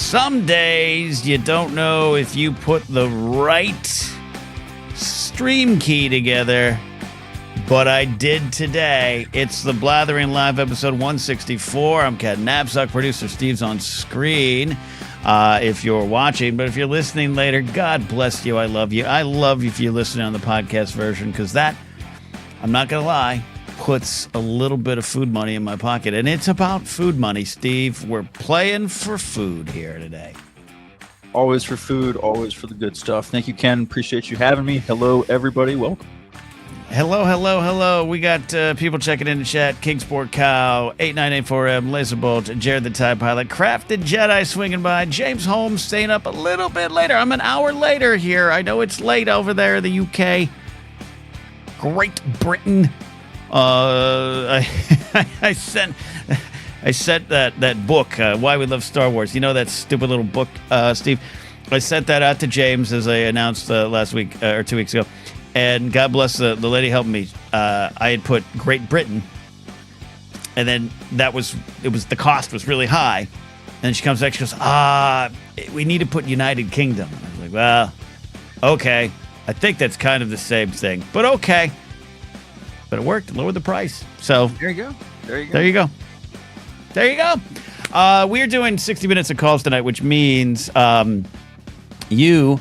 Some days you don't know if you put the right stream key together, but I did today. It's the Blathering Live episode 164. I'm Cat Knapsack, producer Steve's on screen if you're watching, but if you're listening later, God bless you. I love you. I love you if you're listening on the podcast version, because that, I'm not going to lie, puts a little bit of food money in my pocket. And it's about food money, Steve. We're playing for food here today. Always for food, always for the good stuff. Thank you, Ken. Appreciate you having me. Hello, everybody. Welcome. Hello. We got people checking in the chat. Kingsport Cow, 8984M, Laserbolt, Jared the TIE Pilot, Crafted Jedi swinging by, James Holmes staying up a little bit later. I'm an hour later here. I know it's late over there in the UK. Great Britain. I sent that book, Why We Love Star Wars. You know that stupid little book, Steve? I sent that out to James, as I announced last week or 2 weeks ago. And God bless the lady helping me. I had put Great Britain, and then the cost was really high. And then she comes back, she goes, we need to put United Kingdom. I was like, well, okay. I think that's kind of the same thing, but okay. But it worked. Lowered the price. So there you go. We're doing 60 minutes of calls tonight, which means you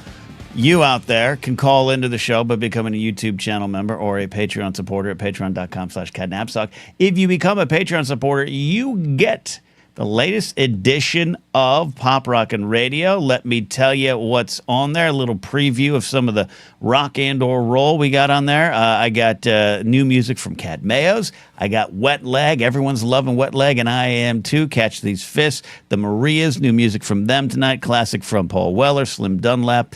out there can call into the show by becoming a YouTube channel member or a Patreon supporter at patreon.com/catnapsock. If you become a Patreon supporter, you get the latest edition of Pop Rockin' Radio. Let me tell you what's on there. A little preview of some of the rock and or roll we got on there. I got new music from Cat Mayos. I got Wet Leg. Everyone's loving Wet Leg, and I am too. Catch These Fists. The Marias, new music from them tonight. Classic from Paul Weller, Slim Dunlap,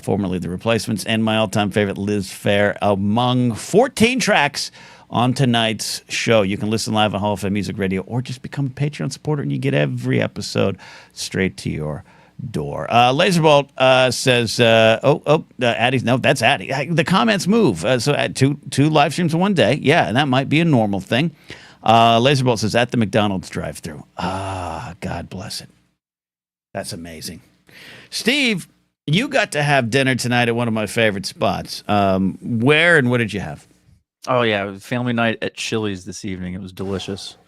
formerly The Replacements, and my all-time favorite, Liz Phair, among 14 tracks on tonight's show. You can listen live on Hall of Fame Music Radio or just become a Patreon supporter and you get every episode straight to your door. Laserbolt says, Addie's, no, that's Addie. The comments move. So at two live streams in one day. Yeah, and that might be a normal thing. Laserbolt says, at the McDonald's drive-thru. God bless it. That's amazing. Steve, you got to have dinner tonight at one of my favorite spots. Where and what did you have? Oh, yeah. It was family night at Chili's this evening. It was delicious.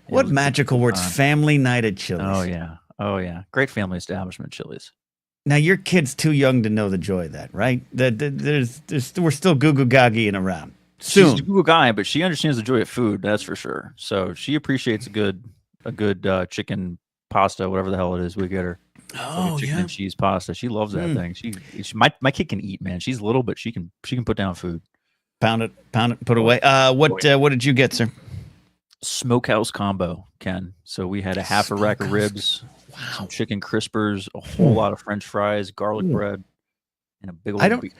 What magical words, family night at Chili's. Oh, yeah. Great family establishment, Chili's. Now, your kid's too young to know the joy of that, right? We're still goo-goo-gagging around. Soon. She's a Google guy, but she understands the joy of food, that's for sure. So she appreciates a good chicken pasta, whatever the hell it is we get her. Chicken and cheese pasta. She loves that thing. My kid can eat, man. She's little, but she can put down food. Pound it, put away. What did you get, sir? Smokehouse combo, Ken. So we had a half a rack of ribs, some chicken crispers, a whole lot of French fries, garlic bread, and a big old beer.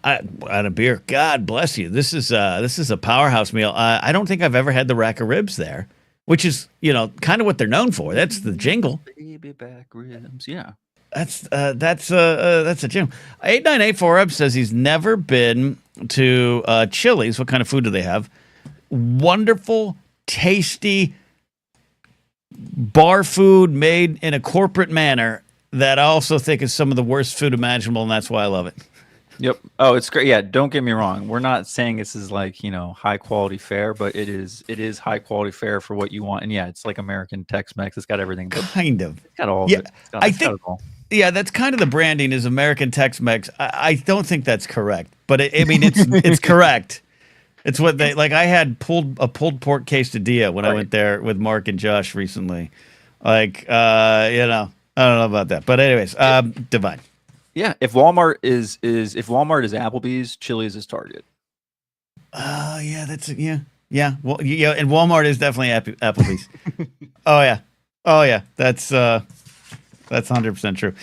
And a beer. God bless you. This is a powerhouse meal. I don't think I've ever had the rack of ribs there, which is kind of what they're known for. That's the jingle. Baby back ribs, yeah. That's a jingle. 8984 says he's never been to Chili's. What kind of food do they have? Wonderful, tasty bar food made in a corporate manner that I also think is some of the worst food imaginable, and that's why I love it. Yep. Oh, it's great. Yeah, don't get me wrong. We're not saying this is like, high quality fare, but it is high quality fare for what you want. And yeah, it's like American Tex-Mex. It's got everything. Kind of. It's got all of it. I think yeah, that's kind of the branding is American Tex-Mex. I don't think that's correct, but it's correct. It's what they like. I had a pulled pork quesadilla when I went there with Mark and Josh recently. I don't know about that, but anyways, divine. Yeah, if Walmart is Applebee's, Chili's is Target. Yeah, yeah. Well, yeah, and Walmart is definitely Applebee's. Oh yeah, that's 100% true.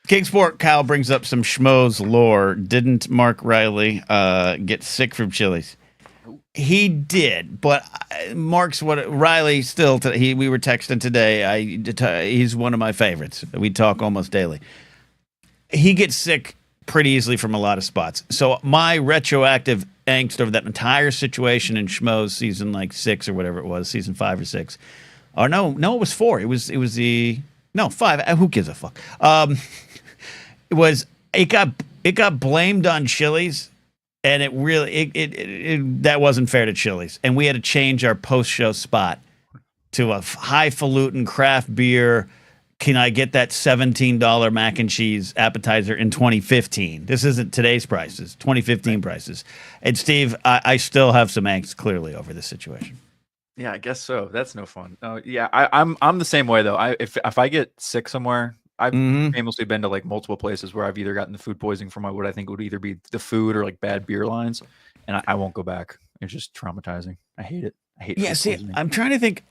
Kingsport Kyle brings up some schmoes lore. Didn't Mark Riley get sick from Chili's? He did, but Riley still. We were texting today. He's one of my favorites. We talk almost daily. He gets sick pretty easily from a lot of spots. So my retroactive angst over that entire situation in Schmoes season 6 or whatever it was, season 5 or 6. Or no, it was 4. It was the No, 5. Who gives a fuck? It got blamed on Chili's, and it really that wasn't fair to Chili's, and we had to change our post show spot to a highfalutin craft beer. Can I get that $17 mac and cheese appetizer in 2015? This isn't today's prices, 2015 prices. And Steve, I still have some angst clearly over this situation. Yeah, I guess so. That's no fun. Yeah, I'm the same way though. If I get sick somewhere, I've famously been to like multiple places where I've either gotten the food poisoning from what I think would either be the food or like bad beer lines, and I won't go back. It's just traumatizing. I hate it. I hate. Yeah, see, I'm trying to think.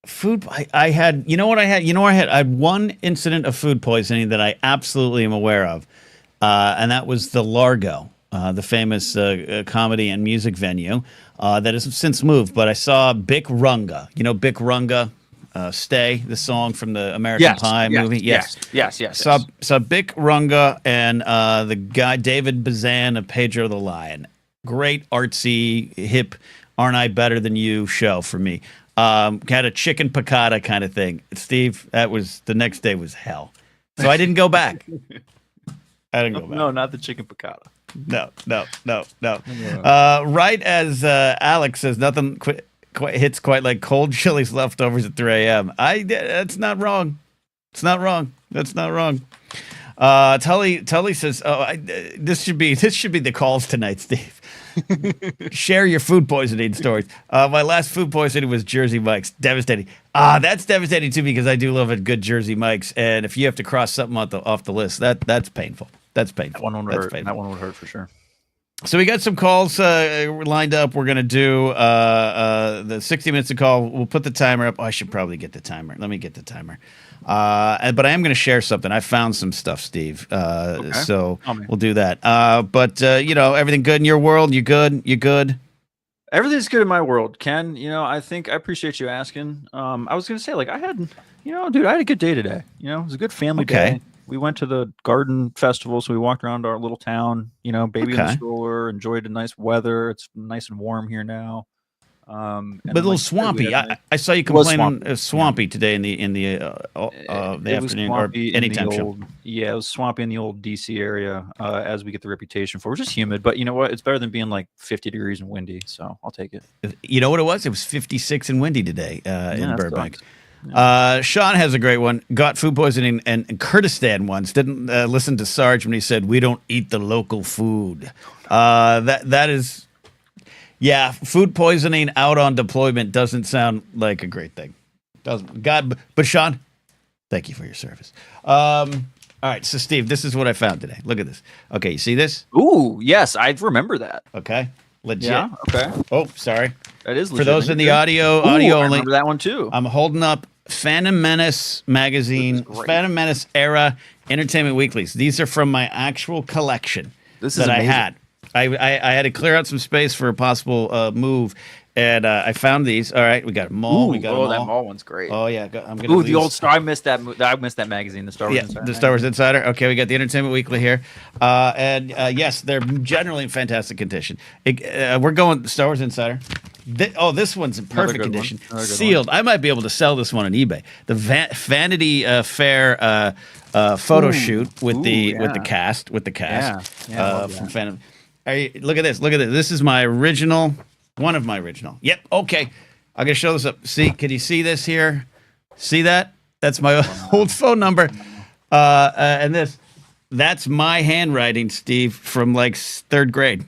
Food. I had. You know what I had? I had one incident of food poisoning that I absolutely am aware of, and that was the Largo, the famous comedy and music venue that has since moved. But I saw Bic Runga. You know Bic Runga, Stay, the song from the American Pie movie. Yes. Saw Bic Runga and the guy David Bazan of Pedro the Lion. Great artsy, hip, aren't I better than you show for me. Had a chicken piccata kind of thing. Steve, that was the next day was hell. So I didn't go back. No, not the chicken piccata. No. Right as Alex says, nothing hits quite like cold Chili's leftovers at 3 a.m. That's not wrong. It's not wrong. That's not wrong. Tully says, this should be the calls tonight, Steve. Share your food poisoning stories. My last food poisoning was Jersey Mike's. Devastating. That's devastating too because I do love a good Jersey Mike's, and if you have to cross something off the list, that's painful. That's painful. That one would hurt. That one would hurt for sure. So we got some calls lined up. We're gonna do the 60 minutes of call. We'll put the timer up. I should probably get the timer. Let me get the timer. But I am going to share something. I found some stuff, Steve. Okay. So we'll do that. But everything good in your world? You good? You good? Everything's good in my world, Ken. I think I appreciate you asking. I was going to say, like, I had a good day today. It was a good family day. We went to the garden festival, so we walked around our little town. Baby in the stroller, enjoyed the nice weather. It's nice and warm here now. But a little swampy. I saw you complaining swampy today in the afternoon or anytime show. Yeah, it was swampy in the old DC area, as we get the reputation for. It's just humid, but you know what? It's better than being like 50 degrees and windy, so I'll take it. You know what it was? It was 56 and windy today in Burbank. Yeah. Sean has a great one. Got food poisoning in Kurdistan once. Didn't listen to Sarge when he said, "We don't eat the local food." That is. Yeah, food poisoning out on deployment doesn't sound like a great thing. Doesn't. But Sean, thank you for your service. All right, so Steve, this is what I found today. Look at this. Okay, you see this? Ooh, yes, I remember that. Okay, legit. Yeah, okay. Oh, sorry. That is legit. For those in the audio only. I remember that one too. I'm holding up Phantom Menace magazine, Phantom Menace era Entertainment Weeklies. These are from my actual collection that I had. I had to clear out some space for a possible move, and I found these. All right, we got a mall. That mall one's great. Oh yeah, I'm gonna. The old Star. I missed that. I missed that magazine, the Star Wars Insider. The Star Wars Insider. Okay, we got the Entertainment Weekly here, and yes, they're generally in fantastic condition. We're going Star Wars Insider. This one's in perfect condition, sealed. I might be able to sell this one on eBay. The Vanity Fair photo shoot with the cast from Phantom. Look at this. This is my original. One of my original. Yep. Okay. I'm going to show this up. See, can you see this here? See that? That's my old phone number. And that's my handwriting, Steve, from like third grade.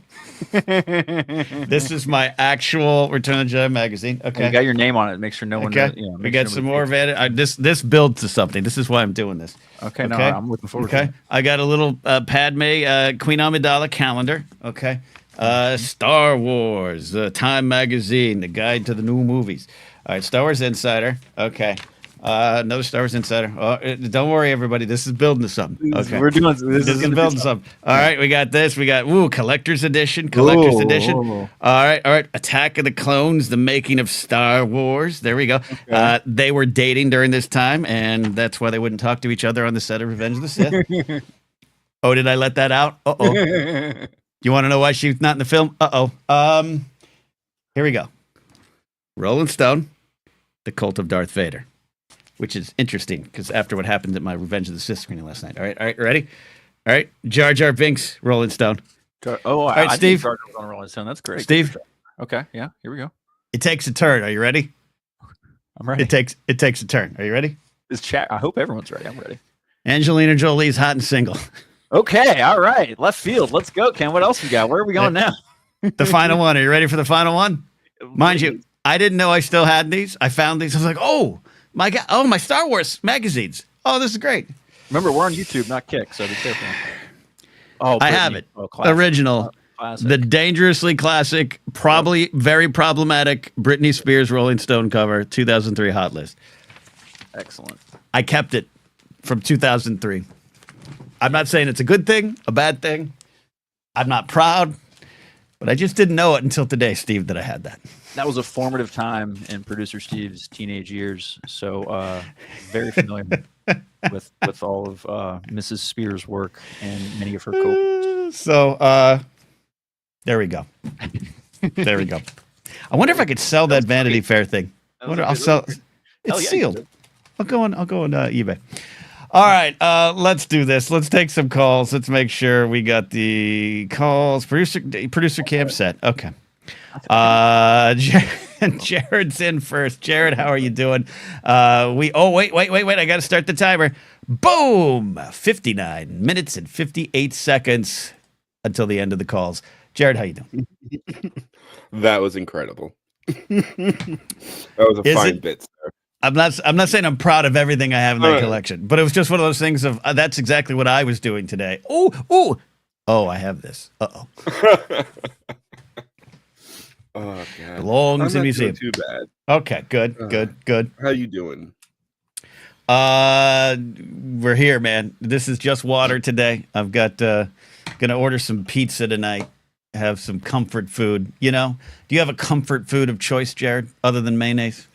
This is my actual Return of the Jedi magazine. Okay. You got your name on it. Make sure no one. Okay. We got some more of it. This builds to something. This is why I'm doing this. Okay. No, I'm looking forward to it. I got a little Padme Queen Amidala calendar. Okay. Star Wars, Time Magazine, the guide to the new movies. All right, Star Wars Insider. Okay. Another Star Wars Insider. Oh, don't worry, everybody. This is building to something. Okay. We're doing this is building something. All right, we got this. We got collector's edition. All right. Attack of the Clones, the making of Star Wars. There we go. Okay. They were dating during this time, and that's why they wouldn't talk to each other on the set of Revenge of the Sith. Oh, did I let that out? Uh-oh. You want to know why she's not in the film? Uh-oh. Here we go. Rolling Stone, The Cult of Darth Vader. which is interesting because after what happened at my Revenge of the Sith screening last night. All right, ready? All right, Jar Jar Binks, Rolling Stone. All right, Steve. Jar Jar was on Rolling Stone. That's great, Steve. Okay, yeah, here we go. It takes a turn. Are you ready? I'm ready. It takes a turn. Are you ready? Is chat? I hope everyone's ready. I'm ready. Angelina Jolie's Hot and Single. Okay, all right. Left field. Let's go, Ken. What else we got? Where are we going now? The final one. Are you ready for the final one? Mind you, I didn't know I still had these. I found these. I was like, oh my God. Oh, my Star Wars magazines. Oh, this is great. Remember, we're on YouTube, not Kick, so be careful. Oh, I have it. Original. Classic. The dangerously classic, probably very problematic Britney Spears Rolling Stone cover, 2003 Hot List. Excellent. I kept it from 2003. I'm not saying it's a good thing, a bad thing. I'm not proud, but I just didn't know it until today, Steve, that I had that. That was a formative time in producer Steve's teenage years. So very familiar with all of Mrs. Spears' work and many of her co-workers. So there we go. There we go. I wonder if I could sell that Vanity Fair thing. I'll sell. It's sealed. I'll go on eBay. All right, let's do this. Let's take some calls. Let's make sure we got the calls. Producer Cam set. Okay. Jared's in first. Jared, how are you doing? Wait. I got to start the timer. Boom! 59 minutes and 58 seconds until the end of the calls. Jared, how you doing? That was incredible. That was a fine bit, sir. I'm not saying I'm proud of everything I have in that collection, but it was just one of those things of that's exactly what I was doing today. Oh, I have this. Uh-oh. Oh God. Belongs in museum. Too bad. Okay, good. How you doing? We're here, man. This is just water today. I've got gonna order some pizza tonight. Have some comfort food. You know, do you have a comfort food of choice, Jared, other than mayonnaise?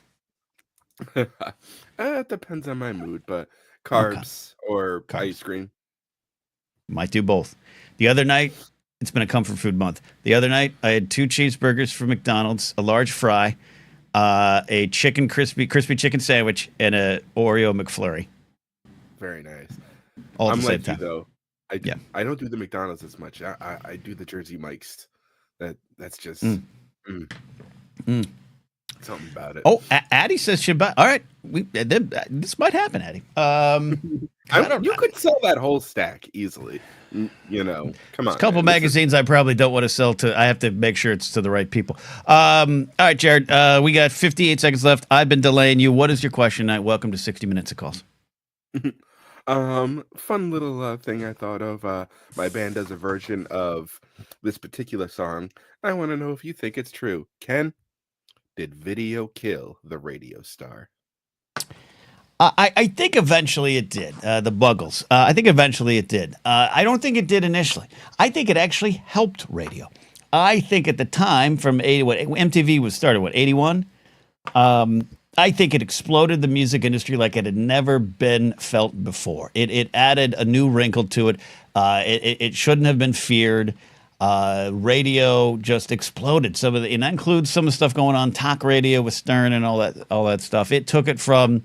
It depends on my mood, but carbs or ice cream. Might do both. The other night, it's been a comfort food month. The other night, I had 2 cheeseburgers from McDonald's, a large fry, a crispy chicken sandwich, and a Oreo McFlurry. Very nice. All at I'm the same like time. you though. I don't do the McDonald's as much. I do the Jersey Mike's. That's just something about it. Oh, Addie says she buy. All right, this might happen, Addie. You could sell that whole stack easily. You know, come on. A couple magazines I probably don't want to sell to. I have to make sure it's to the right people. All right, Jared. We got 58 seconds left. I've been delaying you. What is your question tonight? Welcome to 60 Minutes of Calls. Fun little thing I thought of. My band does a version of this particular song. I want to know if you think it's true. Ken, did video kill the radio star? I think eventually it did. The Buggles. I think eventually it did. I don't think it did initially. I think it actually helped radio. I think at the time, from MTV was started, 81? I think it exploded the music industry like it had never been felt before. It added a new wrinkle to it. It shouldn't have been feared. Radio just exploded. And that includes some of the stuff going on, talk radio with Stern and all that stuff. It took it from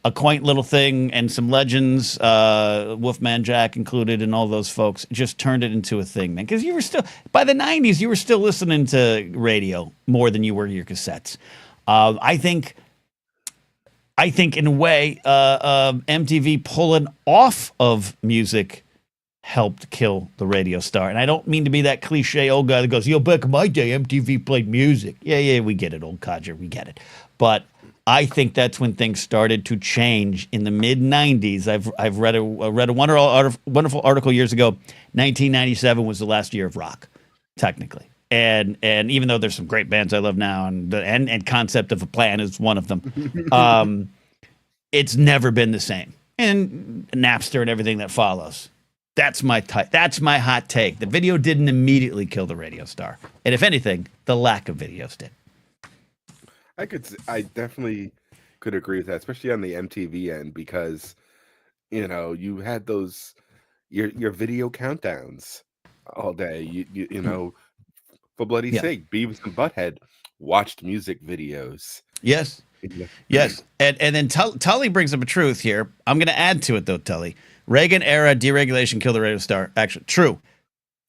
a quaint little thing and some legends, Wolfman Jack included, and all those folks, just turned it into a thing, man. Because you were still, by the 90s, you were still listening to radio more than you were your cassettes. I think in a way, MTV pulling off of music helped kill the radio star. And I don't mean to be that cliche old guy that goes, back in my day, MTV played music. Yeah, we get it, old codger, we get it. But I think that's when things started to change in the mid-90s. I've read a wonderful article years ago. 1997 was the last year of rock, technically. And even though there's some great bands I love now, and Concept of a Plan is one of them, it's never been the same. And Napster and everything that follows. That's my hot take. The video didn't immediately kill the radio star, and if anything, the lack of videos did. I definitely could agree with that, especially on the MTV end, because you had those your video countdowns all day. You know, for bloody sake, Beavis and Butthead watched music videos. Yes. Yes. And then Tully brings up a truth here. I'm going to add to it, though, Tully. Reagan era deregulation killed the radio star. Actually, true.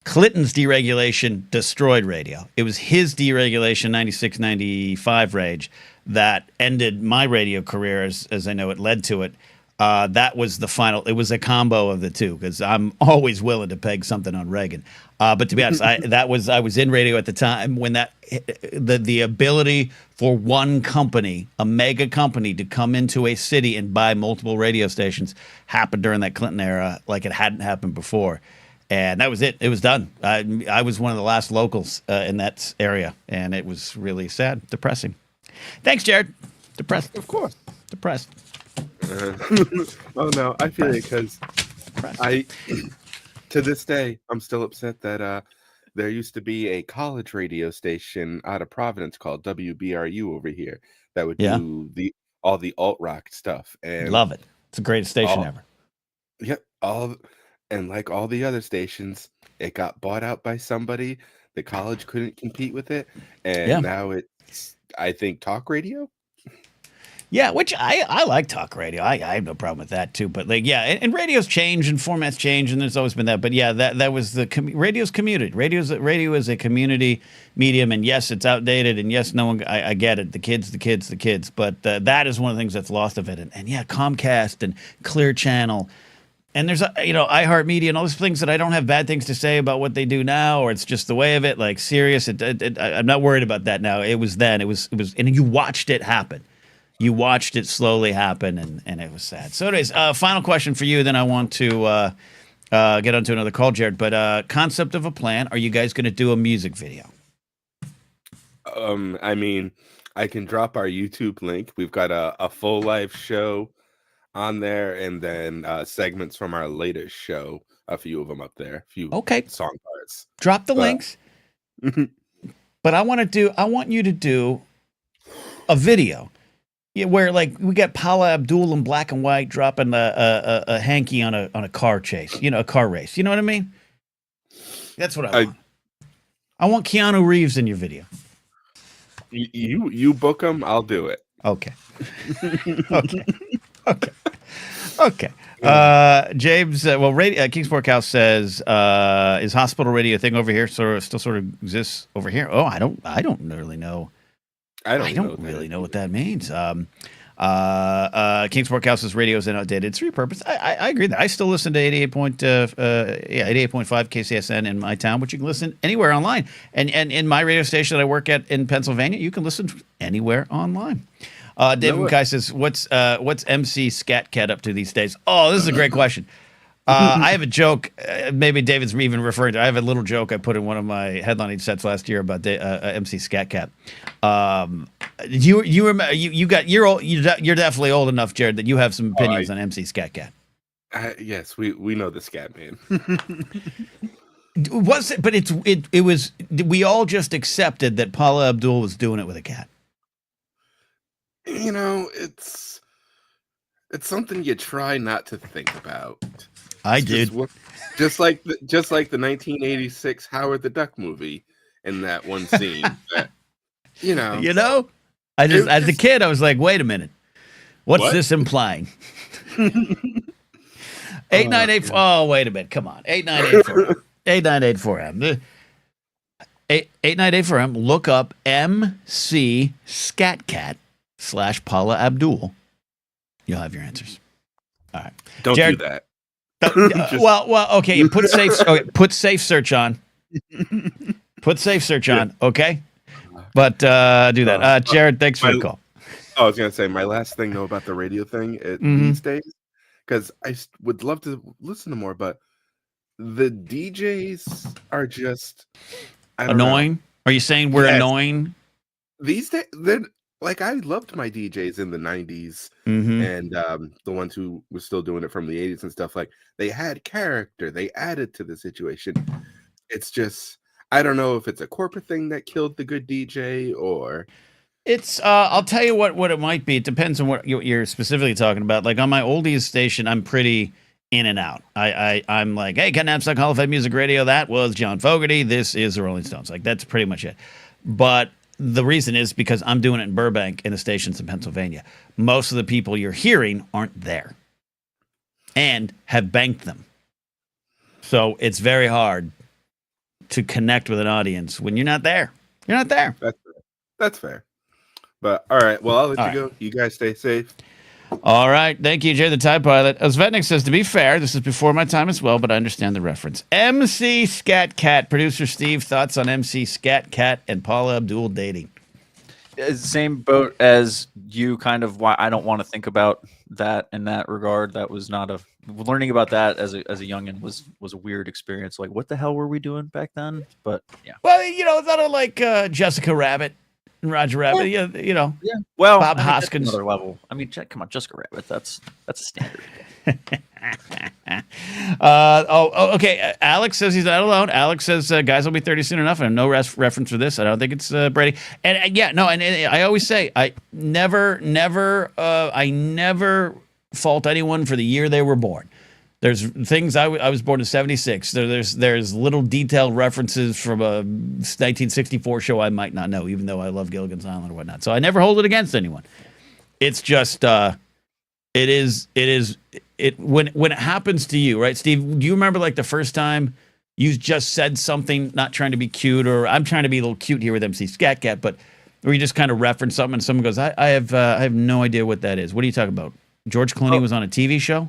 Clinton's deregulation destroyed radio. It was his deregulation, 96, 95 range, that ended my radio career as I know it led to it. That was the final. It was a combo of the two because I'm always willing to peg something on Reagan. But to be honest, I was in radio at the time when the ability for one company, a mega company, to come into a city and buy multiple radio stations happened during that Clinton era like it hadn't happened before. And that was it. It was done. I was one of the last locals in that area, and it was really sad, depressing. Thanks, Jared. Depressed. Of course. Depressed. Oh no, I feel it because to this day I'm still upset that there used to be a college radio station out of Providence called WBRU over here that would do all the alt rock stuff, and love it. It's the greatest station ever. Yep, and like all the other stations, it got bought out by somebody. The college couldn't compete with it, and now it's, I think, talk radio. Yeah, which I like talk radio. I have no problem with that too. But like, and radio's change and formats change, and there's always been that. But yeah, that was radio's community. Radio is a community medium, and yes, it's outdated, and yes, no one. I get it. The kids. But that is one of the things that's lost of it. And yeah, Comcast and Clear Channel. And there's iHeartMedia and all those things that I don't have bad things to say about what they do now, or it's just the way of it. Like Sirius, I'm not worried about that now. It was then. It was, and you watched it happen. You watched it slowly happen, and it was sad. So, anyways, final question for you. Then I want to get onto another call, Jared. But concept of a plan. Are you guys going to do a music video? I mean, I can drop our YouTube link. We've got a full live show on there, and then segments from our latest show. A few of them up there. A few song parts. Drop the links. But I want you to do a video. Yeah, where like we got Paula Abdul in black and white dropping a hanky on a car chase, a car race. You know what I mean? That's what I want. I want Keanu Reeves in your video. You book him, I'll do it. Okay. Okay. James, Kingsport House says, is hospital radio a thing over here? Still sort of exists over here? Oh, I don't really know. I don't really know what that means. Kingsport House's radio is outdated. It's repurposed. I agree that I still listen to 88.5 KCSN in my town, but you can listen anywhere online. And in my radio station that I work at in Pennsylvania, you can listen anywhere online. David McKay says, "What's MC Scat Cat up to these days?" Oh, this is a great question. I have a joke. Maybe David's even referring to. I have a little joke I put in one of my headlining sets last year about MC Scat Cat. You remember? You're old. You're definitely old enough, Jared, that you have some opinions on MC Scat Cat. Yes, we know the Scat Man. Was it? But it was. We all just accepted that Paula Abdul was doing it with a cat. It's something you try not to think about. I did. Just like the 1986 Howard the Duck movie in that one scene. That, as a kid, I was like, wait a minute. What's this implying? 898. Oh, wait a minute. Come on. 898 898 898 Look up MC Scat Cat / Paula Abdul. You'll have your answers. All right. Don't Jared, do that. Okay. Put safe search on. Put safe search on. Okay. But do that. Jared, thanks for the call. I was gonna say my last thing though about the radio thing these days, because I would love to listen to more, but the DJs are just annoying. Are you saying we're annoying? These days, like I loved my DJs in the 90s and the ones who were still doing it from the 80s and stuff. Like they had character, they added to the situation. It's just, I don't know if it's a corporate thing that killed the good DJ or it's I'll tell you what it might be. It depends on what you're specifically talking about. Like on my oldies station, I'm pretty in and out. I'm like, hey, Ken Napstok Hall of Fame Music Radio. That was John Fogerty. This is the Rolling Stones. Like that's pretty much it. But the reason is because I'm doing it in Burbank in the stations in Pennsylvania. Most of the people you're hearing aren't there and have banked them. So it's very hard to connect with an audience when you're not there. You're not there. That's fair. But all right, well, I'll let All you go. You guys stay safe. All right. Thank you, Jay the Tide Pilot. Svetnik says, to be fair, this is before my time as well, but I understand the reference. MC Scat Cat, producer Steve, thoughts on MC Scat Cat and Paula Abdul dating? Same boat as you, kind of why I don't want to think about that in that regard. That was not learning about that as a youngin was a weird experience. Like, what the hell were we doing back then? But yeah. Well, it's not like Jessica Rabbit and Roger Rabbit. Yeah. Yeah. Well, Bob I mean, Hoskins. Another level. I mean, come on, Jessica Rabbit. That's a standard. Okay. Alex says he's not alone. Alex says guys will be 30 soon enough. And no reference for this. I don't think it's Brady. And I always say I never fault anyone for the year they were born. There's things I was born in 76. There's little detailed references from a 1964 show I might not know, even though I love Gilligan's Island or whatnot. So I never hold it against anyone. It's just when it happens to you, right, Steve? Do you remember like the first time you just said something, not trying to be cute, or I'm trying to be a little cute here with MC Scat Cat, but where you just kind of reference something and someone goes, I have no idea what that is. What are you talking about? George Clooney was on a TV show?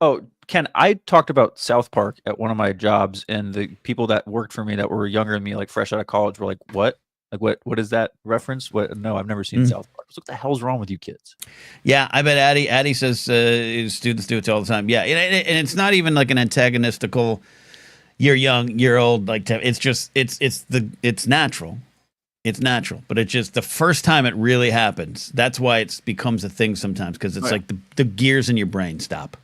Oh, Ken, I talked about South Park at one of my jobs, and the people that worked for me that were younger than me, like fresh out of college, were like, "What? Like what is that reference? What? No, I've never seen South Park." What the hell's wrong with you kids? Yeah, I bet Addie says students do it all the time. Yeah, and it's not even like an antagonistical. You're young, you're old. Like it's just it's natural. It's natural, but it's just the first time it really happens. That's why it becomes a thing sometimes, because it's like the gears in your brain stop.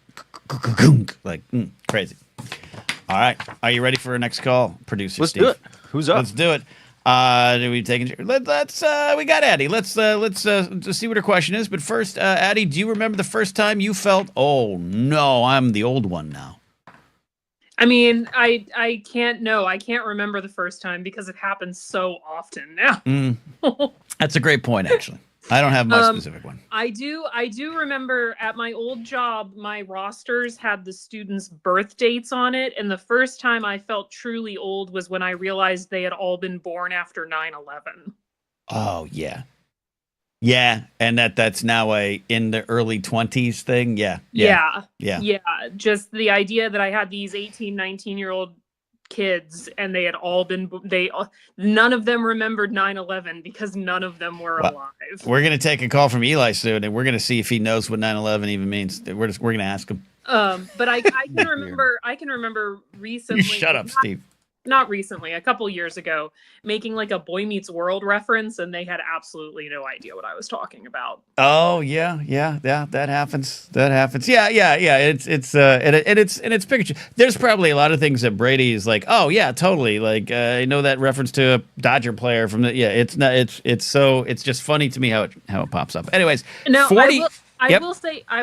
Like crazy. All right, are you ready for our next call, producer Let's Steve? do it. Who's up? Let's do it. Do we take? Let's. We got Addie. Let's see what her question is. But first, Addie, do you remember the first time you felt, oh no, I'm the old one now? I mean, I can't remember the first time because it happens so often now. That's a great point, actually. I don't have my specific one. I do remember at my old job, my rosters had the students' birth dates on it. And the first time I felt truly old was when I realized they had all been born after 9/11. Oh, yeah. Yeah. And that's now in the early 20s thing. Yeah. Just the idea that I had these 18, 19-year-old kids and they had all been none of them remembered 9/11 because none of them were alive. We're going to take a call from Eli soon, and we're going to see if he knows what 9/11 even means. We're going to ask him. But I can remember recently. You shut up, Steve. Not recently, a couple years ago, making like a Boy Meets World reference, and they had absolutely no idea what I was talking about. Oh yeah, that happens. Yeah. It's picture. There's probably a lot of things that Brady is like, oh yeah, totally. Like I know that reference to a Dodger player from the. Yeah, it's not. It's just funny to me how it pops up. Anyways, now 40. I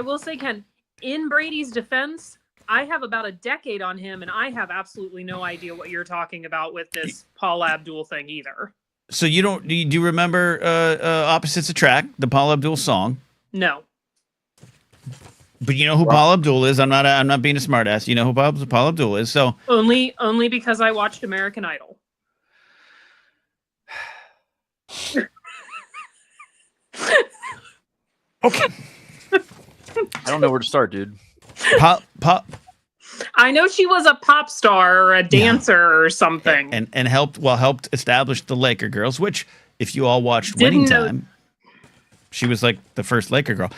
will say, Ken, in Brady's defense, I have about a decade on him, and I have absolutely no idea what you're talking about with this Paula Abdul thing either. So do you remember Opposites Attract, the Paula Abdul song? No. But you know who Paula Abdul is. I'm not being a smartass. You know who Paula Abdul is. So only because I watched American Idol. Okay. I don't know where to start, dude. Pop. I know she was a pop star or a dancer or something, and helped establish the Laker girls. Which, if you all watched Winning Time, she was like the first Laker girl.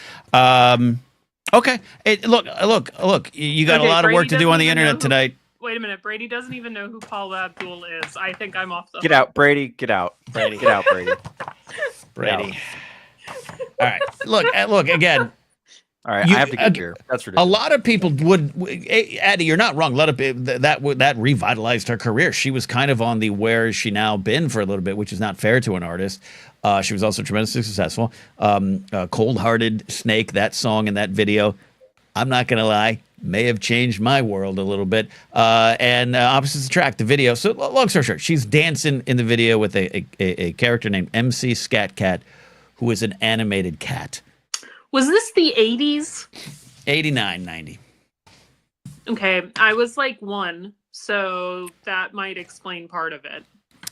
Okay, look. You got a lot of work to do on the internet tonight. Wait a minute, Brady doesn't even know who Paula Abdul is. I think I'm off the. Get out, Brady. Get out, Brady. Get out, Brady. Brady. All right. Look again. All right, I have to get here. That's ridiculous. A lot of people would, Addie, you're not wrong. A lot of that revitalized her career. She was kind of on the where has she now been for a little bit, which is not fair to an artist. She was also tremendously successful. Cold Hearted Snake, that song and that video. I'm not gonna lie, may have changed my world a little bit. And opposites attract, the video. So long story short, she's dancing in the video with a character named MC Scat Cat, who is an animated cat. Was this the 80s? 89, 90. Okay, I was like 1, so that might explain part of it.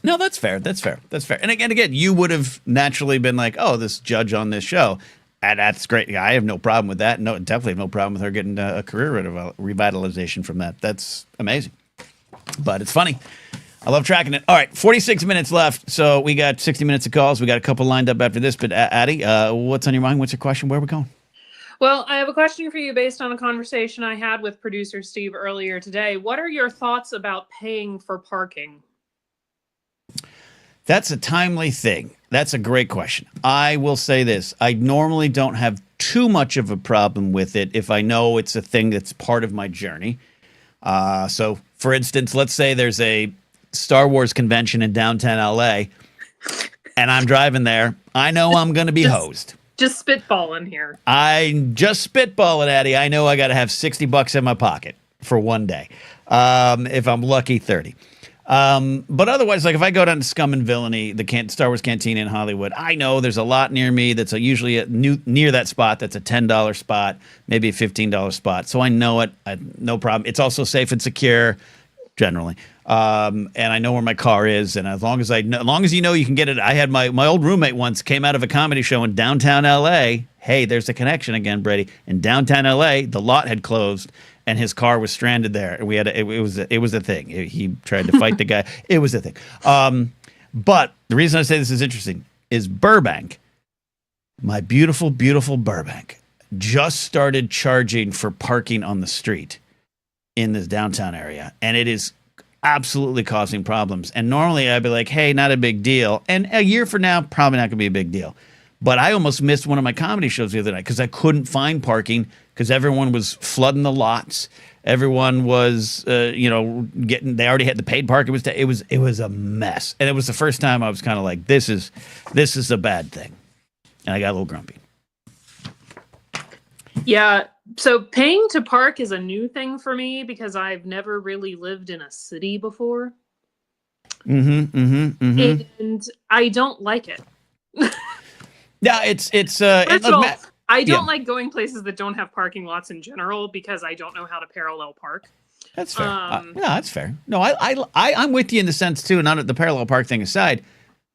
No, that's fair. That's fair. That's fair. And again, you would have naturally been like, oh, this judge on this show. And that's great. I have no problem with that. No, definitely have no problem with her getting a career revitalization from that. That's amazing. But it's funny. I love tracking it. All right, 46 minutes left. So we got 60 minutes of calls. We got a couple lined up after this. But Addie, what's on your mind? What's your question? Where are we going? Well, I have a question for you based on a conversation I had with producer Steve earlier today. What are your thoughts about paying for parking? That's a timely thing. That's a great question. I will say this. I normally don't have too much of a problem with it if I know it's a thing that's part of my journey. So, for instance, let's say there's a Star Wars convention in downtown LA, and I'm driving there. I know I'm going to be hosed. Just spitballing here. I just spitballing, Addie. I know I got to have $60 in my pocket for one day. If I'm lucky, 30. But otherwise, like if I go down to Scum and Villainy, the Star Wars Cantina in Hollywood, I know there's a lot near me that's usually near that spot. That's a $10 spot, maybe a $15 spot. So I know it. No problem. It's also safe and secure, generally. And I know where my car is. And as long as you know you can get it. I had my old roommate once came out of a comedy show in downtown LA. Hey, there's a connection again, Brady. In downtown LA, the lot had closed. And his car was stranded there, and we had it was a thing. He tried to fight the guy. It was a thing. But the reason I say this is interesting is Burbank, my beautiful, beautiful Burbank, just started charging for parking on the street in this downtown area, and it is absolutely causing problems. And normally I'd be like, hey, not a big deal. And a year from now, probably not going to be a big deal. But I almost missed one of my comedy shows the other night because I couldn't find parking because everyone was flooding the lots. Everyone was, they already had the paid parking. It was a mess. And it was the first time I was kind of like, this is a bad thing. And I got a little grumpy. Yeah. So paying to park is a new thing for me because I've never really lived in a city before. And I don't like it. Yeah, it's I don't like going places that don't have parking lots in general because I don't know how to parallel park. That's fair. That's fair. No, I'm with you in the sense too. Not the parallel park thing aside,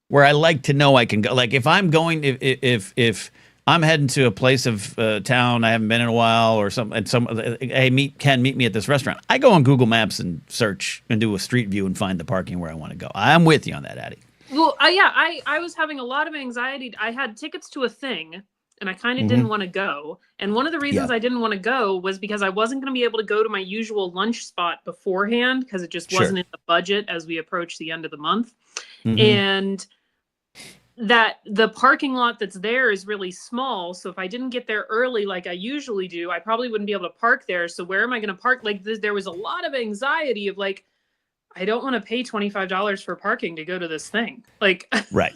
where I like to know I can go. Like if I'm going, if I'm heading to a place of town I haven't been in a while, or hey, Ken, meet me at this restaurant. I go on Google Maps and search and do a street view and find the parking where I want to go. I'm with you on that, Addie. Well, I was having a lot of anxiety. I had tickets to a thing, and I kind of didn't want to go. And one of the reasons I didn't want to go was because I wasn't going to be able to go to my usual lunch spot beforehand because it just wasn't in the budget as we approach the end of the month. And that the parking lot that's there is really small. So if I didn't get there early like I usually do, I probably wouldn't be able to park there. So where am I going to park? Like there was a lot of anxiety of like, I don't want to pay $25 for parking to go to this thing. Like,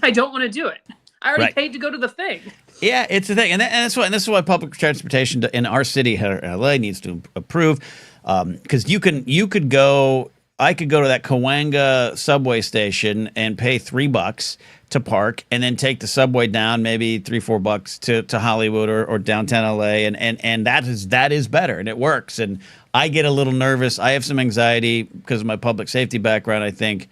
I don't want to do it. I already paid to go to the thing. Yeah, it's the thing. And this is why public transportation in our city, LA, needs to improve. Because I could go to that Cahuenga subway station and pay $3 to park and then take the subway down maybe $3-4 to Hollywood or downtown LA. And that is better and it works. And I get a little nervous. I have some anxiety because of my public safety background. I think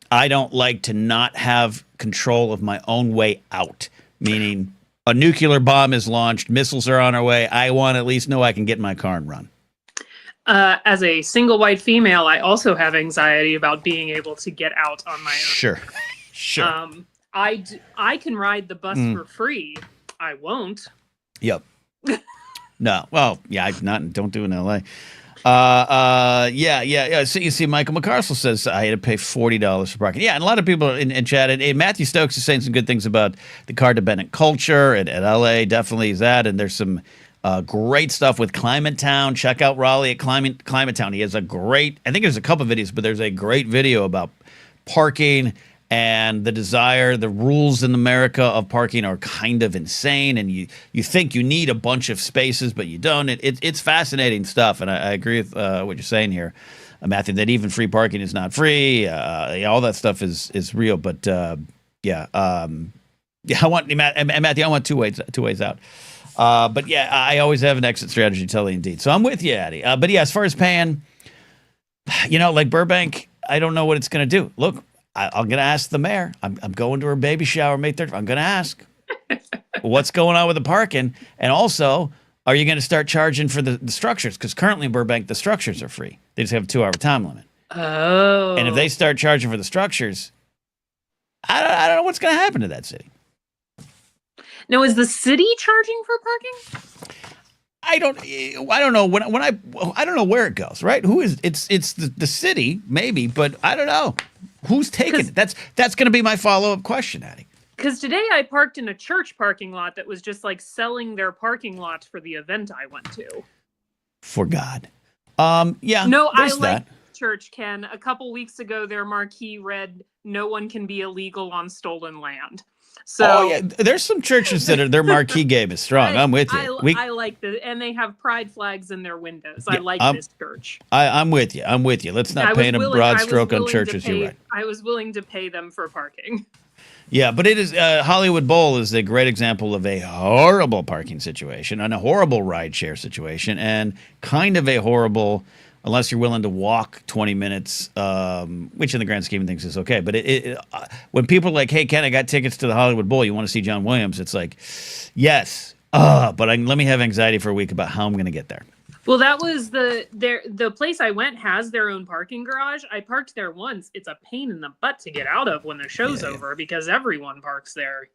I don't like to not have control of my own way out, meaning a nuclear bomb is launched, missiles are on our way. I want to at least know I can get in my car and run. As a single white female, I also have anxiety about being able to get out on my own. Sure. I can ride the bus for free. I won't. Yep. No. Well, yeah, don't do it in LA. Yeah. So you see, Michael McCarcel says I had to pay $40 for parking. Yeah, and a lot of people in chat, and Matthew Stokes is saying some good things about the car-dependent culture at LA. Definitely is that, and there's some great stuff with Climate Town. Check out Raleigh at Climate Town. He has I think there's a couple of videos, but there's a great video about parking and the rules in America of parking are kind of insane, and you think you need a bunch of spaces, but you don't. It's fascinating stuff, and I agree with what you're saying here, Matthew, that even free parking is not free. All that stuff is real, but I want Matthew. I want two ways out. But yeah, I always have an exit strategy, tell you indeed. So I'm with you, Addy. But yeah, as far as paying, like Burbank, I don't know what it's going to do. Look, I'm going to ask the mayor. I'm going to her baby shower May 3rd. I'm going to ask what's going on with the parking, and also, are you going to start charging for the structures? Because currently in Burbank, the structures are free. They just have a 2-hour time limit. Oh. And if they start charging for the structures, I don't know what's going to happen to that city. Now, is the city charging for parking? I don't know I don't know where it goes, right? Who is it's the city maybe, but I don't know who's taking it. That's going to be my follow-up question, Addie. Because today I parked in a church parking lot that was just like selling their parking lot for the event I went to. For God, yeah. No, I that. like church, Ken. A couple weeks ago, their marquee read, "No one can be illegal on stolen land." So yeah, there's some churches that are their marquee game is strong. I'm with you. I like the, and they have pride flags in their windows. I like this church. I'm with you. Let's not paint a broad stroke on churches. You're right. I was willing to pay them for parking. Yeah, but it is Hollywood Bowl is a great example of a horrible parking situation and a horrible rideshare situation, and kind of a horrible, unless you're willing to walk 20 minutes, which in the grand scheme of things is okay. But when people are like, "Hey, Ken, I got tickets to the Hollywood Bowl. You want to see John Williams?" It's like, yes, but let me have anxiety for a week about how I'm going to get there. Well, that was the place I went has their own parking garage. I parked there once. It's a pain in the butt to get out of when the show's over because everyone parks there.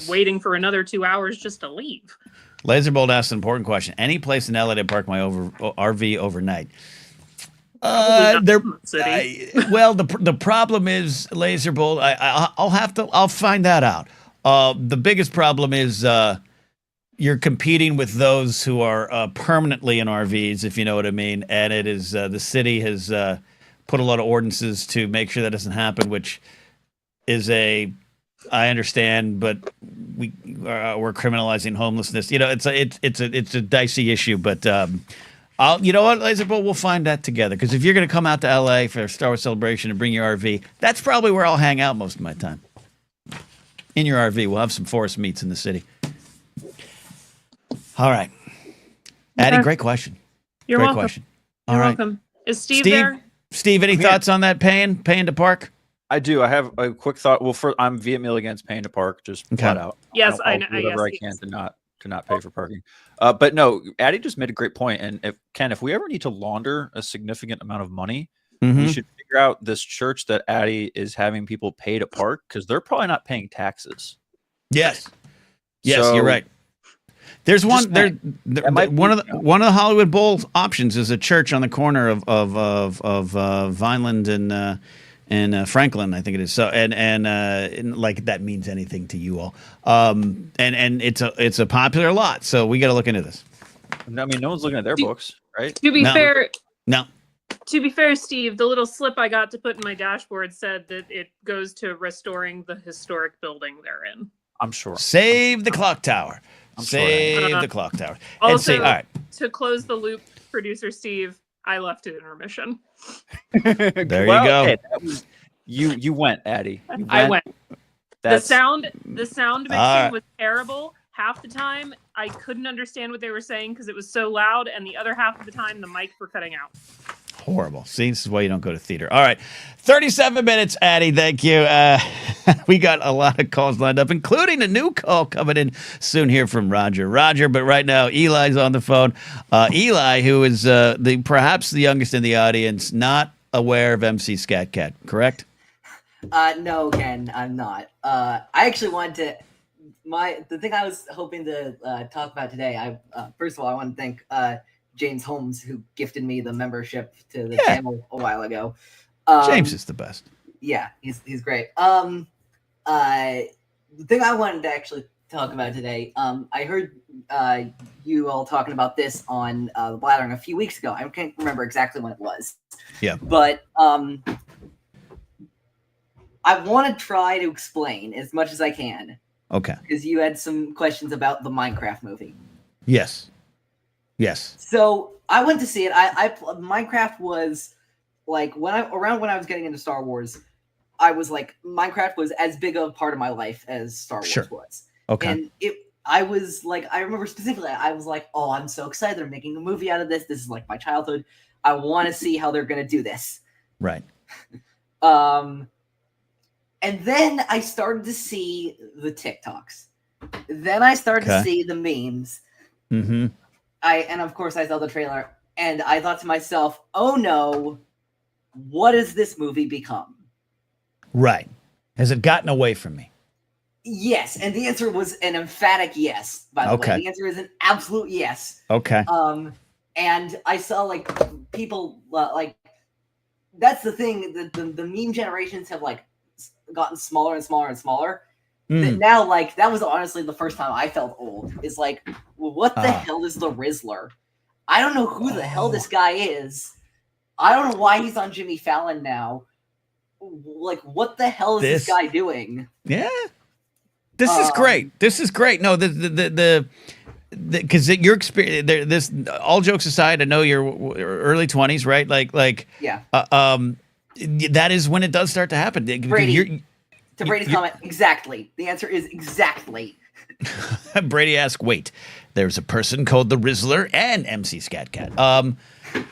Waiting for another 2 hours just to leave. Laserbolt asked an important question. Any place in LA to park my RV overnight? Well, the problem is, Laserbolt, I'll find that out. The biggest problem is you're competing with those who are permanently in RVs, if you know what I mean. And it is the city has put a lot of ordinances to make sure that doesn't happen, which is I understand, but we're criminalizing homelessness. It's a dicey issue, but you know what, Laserbolt, we'll find that together. Because if you're going to come out to LA for a Star Wars celebration and bring your RV, that's probably where I'll hang out most of my time. In your RV, we'll have some forest meets in the city. All right, Addie, great question. You're great welcome. Question. You're welcome. Is Steve there? Steve, any thoughts on that paying to park? I do. I have a quick thought. Well, I'm via mail against paying to park, just flat out. Yes, I'll do whatever I can to not pay for parking. But no, Addie just made a great point. And if we ever need to launder a significant amount of money, we should figure out this church that Addie is having people pay to park, because they're probably not paying taxes. Yes, you're right. There's one one of the Hollywood Bowl options is a church on the corner of Vineland and Franklin, I think it is. So and like that means anything to you all. And it's a popular lot, so we got to look into this. I mean, no one's looking at their books, right? To be fair, no. To be fair, Steve, the little slip I got to put in my dashboard said that it goes to restoring the historic building they're in. I'm sure. Save the clock tower. Save the clock tower. Also, all right. To close the loop, producer Steve, I left it intermission. There you go. Okay, you went, Addie. I went. The sound mixing was terrible. Half the time, I couldn't understand what they were saying because it was so loud, and the other half of the time, the mics were cutting out. Horrible. See, this is why you don't go to theater. All right. 37 minutes, Addie. Thank you. We got a lot of calls lined up, including a new call coming in soon here from Roger. But right now, Eli's on the phone. Eli, who is perhaps the youngest in the audience, not aware of MC Scat Cat, correct? No, Ken, I'm not. I actually wanted to... The thing I was hoping to talk about today, first of all, I want to thank James Holmes, who gifted me the membership to the channel a while ago. James is the best. Yeah, he's great. The thing I wanted to actually talk about today, I heard you all talking about this on the Blathering a few weeks ago. I can't remember exactly when it was. Yeah. But I want to try to explain as much as I can. Okay. Because you had some questions about the Minecraft movie. Yes. So I went to see it. Minecraft was like when I was getting into Star Wars, I was like Minecraft was as big of a part of my life as Star Wars was. Okay. And I was like, I remember specifically, I was like, oh, I'm so excited. They're making a movie out of this. This is like my childhood. I want to see how they're going to do this. Right. And then I started to see the TikToks. Then I started to see the memes. Mm-hmm. And of course I saw the trailer and I thought to myself, oh no, what has this movie become? Right. Has it gotten away from me? Yes, and the answer was an emphatic yes, by the way. The answer is an absolute yes. Okay. And I saw like people like that's the thing, the meme generations have like gotten smaller and smaller and smaller. That now, like, that was honestly the first time I felt old. Is like, well, what the hell is the Rizzler? I don't know who the hell this guy is. I don't know why he's on Jimmy Fallon now. Like, what the hell is this guy doing? Yeah. This is great. This is great. No, because your experience, this, all jokes aside, I know you're early 20s, right? Like, yeah. That is when it does start to happen. Brady, to Brady's comment, exactly. The answer is exactly. Brady asked, wait, there's a person called the Rizzler and MC Scat Cat.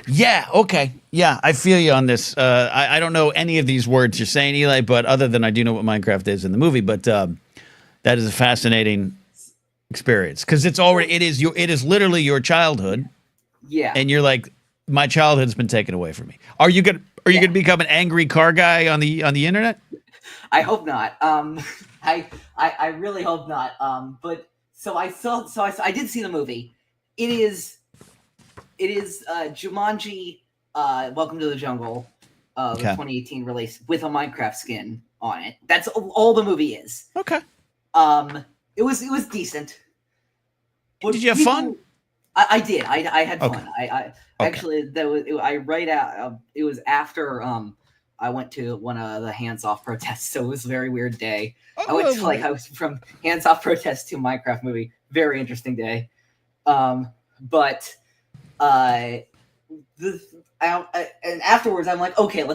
Yeah, okay. Yeah, I feel you on this. I don't know any of these words you're saying, Eli, but other than I do know what Minecraft is in the movie, but that is a fascinating experience because it is literally your childhood. Yeah. And you're like, my childhood's been taken away from me. Are you gonna become an angry car guy on the internet? I hope not. I really hope not. But I did see the movie. It is Jumanji, Welcome to the Jungle, the 2018 release with a Minecraft skin on it. That's all the movie is. Okay. It was decent. But did you have fun? I did. I had fun. Actually it was after I went to one of the hands-off protests, so it was a very weird day. I was from hands-off protest to Minecraft movie. Very interesting day. And afterwards, I'm like, okay,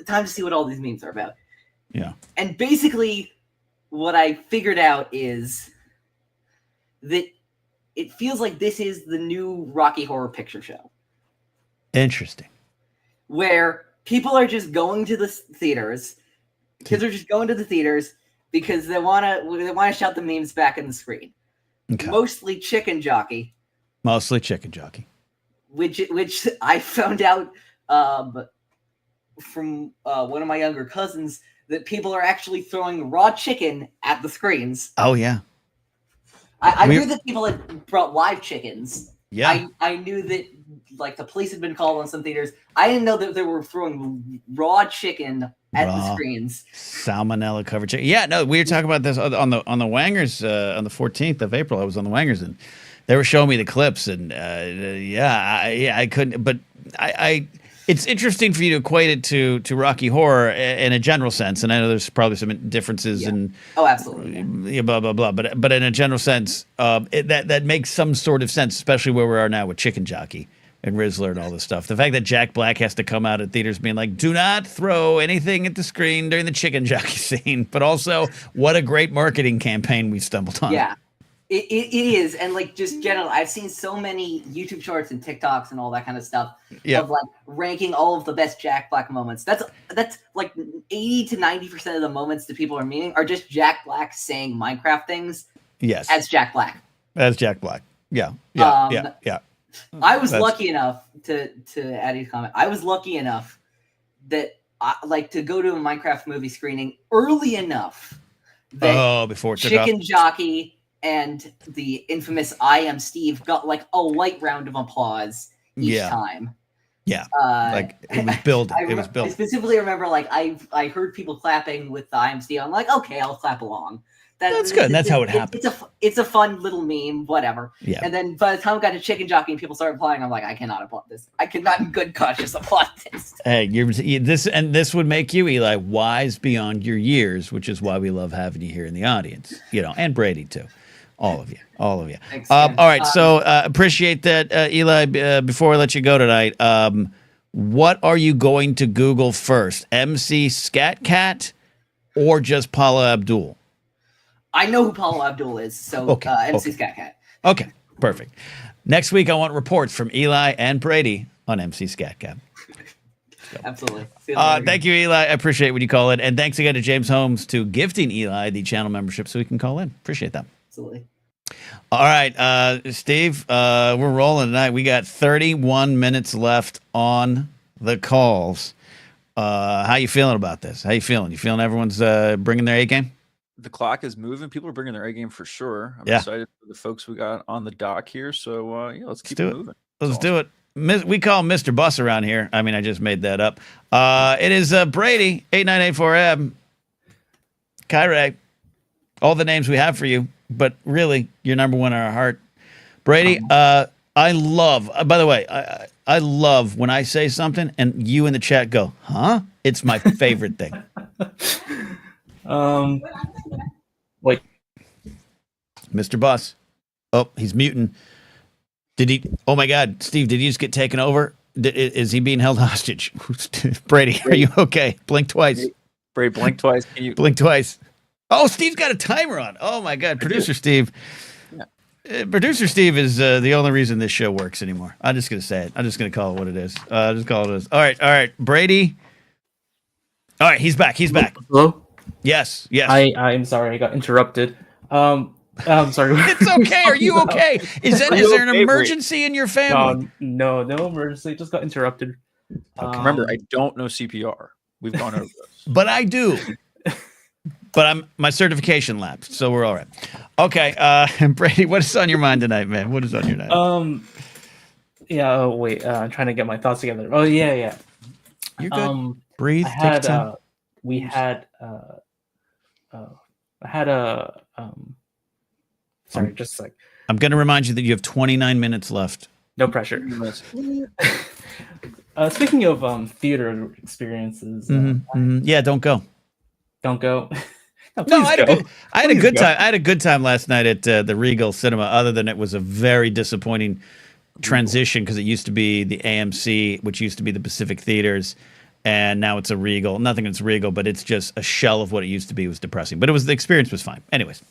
time to see what all these memes are about. Yeah. And basically, what I figured out is that it feels like this is the new Rocky Horror Picture Show. Interesting. Where people are just going to the theaters. Kids are just going to the theaters because they want to shout the memes back in the screen. Okay. Mostly chicken jockey. Which I found out from one of my younger cousins that people are actually throwing raw chicken at the screens. Oh yeah. I knew that people had brought live chickens. Yeah. I knew that like the police had been called on some theaters. I didn't know that they were throwing raw chicken at the screens. Salmonella covered chicken. Yeah, no, we were talking about this on the Wangers on the 14th of April. I was on the Wangers and they were showing me the clips and I couldn't, but I it's interesting for you to equate it to Rocky Horror in a general sense, and I know there's probably some differences in. Oh, absolutely. Yeah, blah blah blah. But in a general sense, that makes some sort of sense, especially where we are now with Chicken Jockey and Rizzler and all this stuff. The fact that Jack Black has to come out at theaters being like, "Do not throw anything at the screen during the Chicken Jockey scene," but also, what a great marketing campaign we stumbled on. Yeah. It is, and like just generally, I've seen so many YouTube shorts and TikToks and all that kind of stuff of like ranking all of the best Jack Black moments. That's like 80 to 90% of the moments that people are memeing are just Jack Black saying Minecraft things. Yes, as Jack Black. As Jack Black. Yeah. I was lucky enough to Addie's comment. I was lucky enough that to go to a Minecraft movie screening early enough that before it took Chicken off. Jockey and the infamous I Am Steve got like a light round of applause each time. Yeah, it was building. I specifically remember I heard people clapping with the I Am Steve. I'm like, okay, I'll clap along. That's good. That's how it happens. It's a fun little meme, whatever. Yeah. And then by the time we got to chicken jockey and people started applying, I'm like, I cannot applaud this. I cannot in good conscience applaud this. Hey, this would make you, Eli, wise beyond your years, which is why we love having you here in the audience. And Brady too. All of you. Thanks, All right, so appreciate that, Eli. Before I let you go tonight, what are you going to Google first? MC Scat Cat or just Paula Abdul? I know who Paula Abdul is, so MC Scat Cat. Okay, perfect. Next week, I want reports from Eli and Brady on MC Scat Cat. Absolutely. See you later. Thank you, Eli. I appreciate when you call in. And thanks again to James Holmes to gifting Eli the channel membership so he can call in. Appreciate that. Absolutely. All right, Steve, we're rolling tonight. We got 31 minutes left on the calls. How you feeling about this? How you feeling? You feeling everyone's bringing their A game? The clock is moving. People are bringing their A game for sure. I'm Yeah. excited for the folks we got on the dock here. So let's keep do it it. moving. Let's do it. We call him Mr. Bus around here. I mean, I just made that up. It is Brady, 8984M, Kyrie, all the names we have for you, but really, you're number one in our heart. Brady, I love, by the way, I love when I say something and you in the chat go, huh? It's my favorite thing. Like, Mr. Bus. Oh, he's muting. Did he? Oh my God, Steve, did he just get taken over? Is he being held hostage? Brady, are you okay? Blink twice. Brady, blink twice. Can you Blink twice. Oh, Steve's got a timer on. Oh my God, Producer Steve. Producer Steve is the only reason this show works anymore. I'm just gonna say it. I'm just gonna call it what it is. Just call it what it is. All right, Brady. All right, he's back. hello? Yes. I'm sorry, I got interrupted. I'm sorry. It's okay. Are you okay? Is there an emergency in your family? No emergency. Just got interrupted. remember? I don't know CPR. We've gone over this. But I do. But my certification lapsed, so we're all right. Okay, Brady, what is on your mind tonight, man? What is on your mind? Yeah. Oh, wait. I'm trying to get my thoughts together. Oh, yeah. You're good. Breathe. I had. Take time. We had. I had a. Sorry, just like. I'm going to remind you that you have 29 minutes left. No pressure. Speaking of theater experiences, Yeah, don't go. don't go. No, I had a good go. time. I had a good time last night at the Regal Cinema. Other than it was a very disappointing transition because it used to be the AMC, which used to be the Pacific Theaters, and now it's a Regal. Nothing against Regal, but it's just a shell of what it used to be. It was depressing, but the experience was fine. Anyways,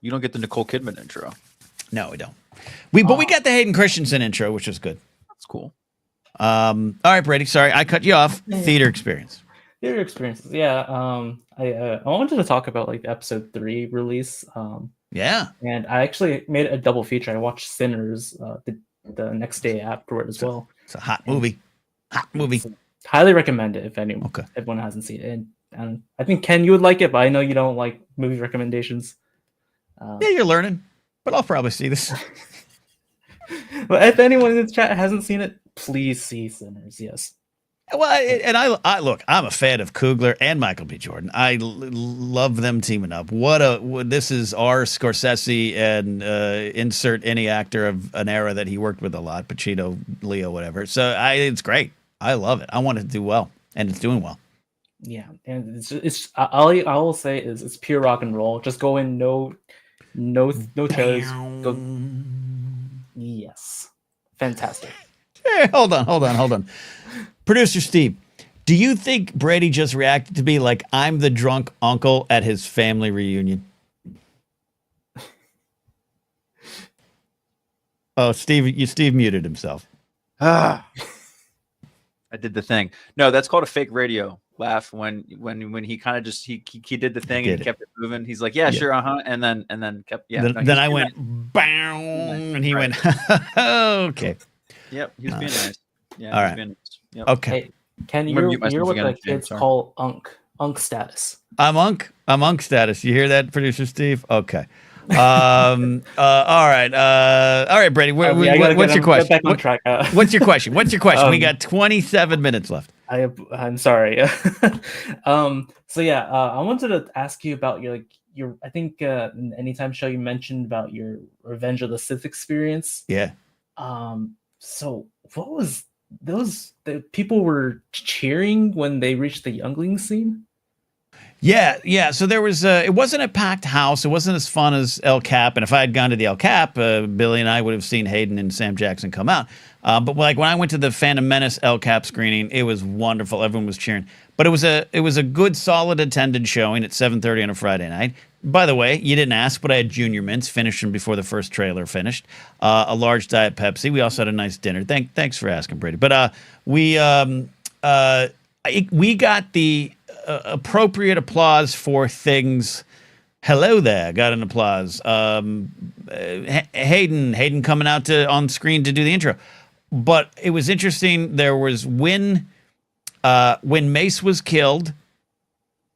You don't get the Nicole Kidman intro. no, we don't. We got the Hayden Christensen intro, which was good. That's cool. All right, Brady. Sorry, I cut you off. Theater experience. Theater experiences. Yeah. I wanted to talk about like the episode 3 release. Yeah. And I actually made a double feature. I watched Sinners the next day afterward as well. It's a hot movie. Highly recommend it if Okay. everyone hasn't seen it. And I think Ken, you would like it, but I know you don't like movie recommendations. Yeah, you're learning, but I'll probably see this. But if anyone in the chat hasn't seen it, please see Sinners. Yes. Well, I look. I'm a fan of Coogler and Michael B. Jordan. I love them teaming up. This is our Scorsese and insert any actor of an era that he worked with a lot, Pacino, Leo, whatever. So it's great. I love it. I want it to do well, and it's doing well. Yeah, and it's all I will say is it's pure rock and roll. Just go in, no chairs. Go. Yes, fantastic. Hey, hold on. Producer Steve, do you think Brady just reacted to me like I'm the drunk uncle at his family reunion? Oh, Steve muted himself. I did the thing. No, that's called a fake radio laugh. When he kind of just he did the thing and he kept it moving. He's like, yeah. Sure, and then kept Then I went bang, and he went okay. Yep, he was being nice. Yeah, all right. Being nice. Yep. Okay. Hey, Ken, I'm gonna mute you're myself what again. the kids Sorry. call unk status. I'm unk status. You hear that, Producer Steve? Okay. All right, Brady. What's your question? Get back on track. What's your question? We got 27 minutes left. I'm sorry. So yeah, I wanted to ask you about I think in the Anytime show you mentioned about your Revenge of the Sith experience. Yeah. So what was those? The people were cheering when they reached the youngling scene. Yeah. So there was, it wasn't a packed house. It wasn't as fun as El Cap. And if I had gone to the El Cap, Billy and I would have seen Hayden and Sam Jackson come out. But like when I went to the Phantom Menace El Cap screening, it was wonderful. Everyone was cheering. But it was a good, solid attended showing at 7:30 on a Friday night. By the way, you didn't ask, but I had Junior Mints, finished them before the first trailer finished. A large Diet Pepsi. We also had a nice dinner. Thanks for asking, Brady. But we got the appropriate applause for things. Hello there, got an applause. Hayden coming out on screen to do the intro. But it was interesting. There was when Mace was killed,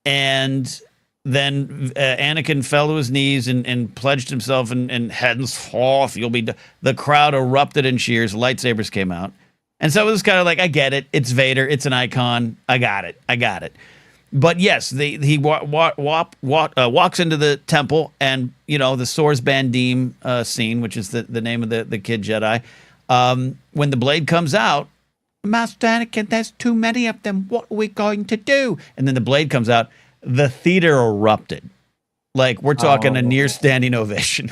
and then Anakin fell to his knees and pledged himself and henceforth you'll be. The crowd erupted in cheers. Lightsabers came out, and so it was kind of like, I get it. It's Vader. It's an icon. I got it. But yes, he walks into the temple, and the Source Bandim scene, which is the name of the kid Jedi. When the blade comes out, Master Anakin, there's too many of them. What are we going to do? And then the blade comes out. The theater erupted. Like, we're talking a near standing ovation.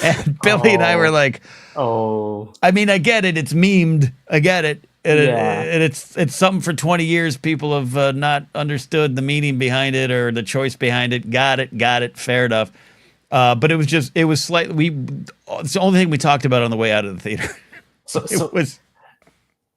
And Billy and I were like, I mean, I get it. It's memed. I get it. And it's something for 20 years. People have not understood the meaning behind it or the choice behind it. Got it. Fair enough. But it was slightly, it's the only thing we talked about on the way out of the theater. So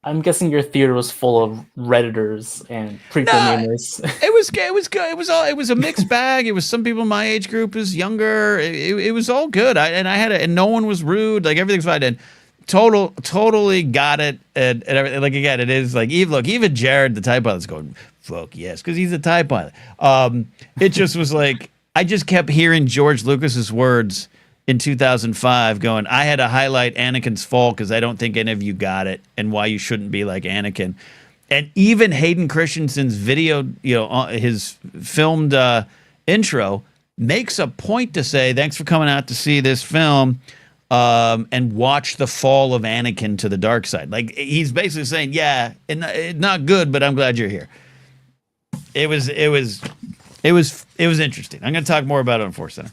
I'm guessing your theater was full of Redditors and prequel memers. It was good. It was a mixed bag. It was some people my age group is younger. It was all good. And no one was rude. Like, everything's fine. And totally got it. And everything. Like, again, it is like, even Jared, the TIE pilot's going, fuck yes, because he's a TIE pilot. It just was like, I just kept hearing George Lucas's words in 2005 going, I had to highlight Anakin's fall because I don't think any of you got it and why you shouldn't be like Anakin. And even Hayden Christensen's video, his filmed intro makes a point to say, thanks for coming out to see this film and watch the fall of Anakin to the dark side. Like, he's basically saying, yeah, it's not good, but I'm glad you're here. It was interesting. I'm going to talk more about it on Force Center.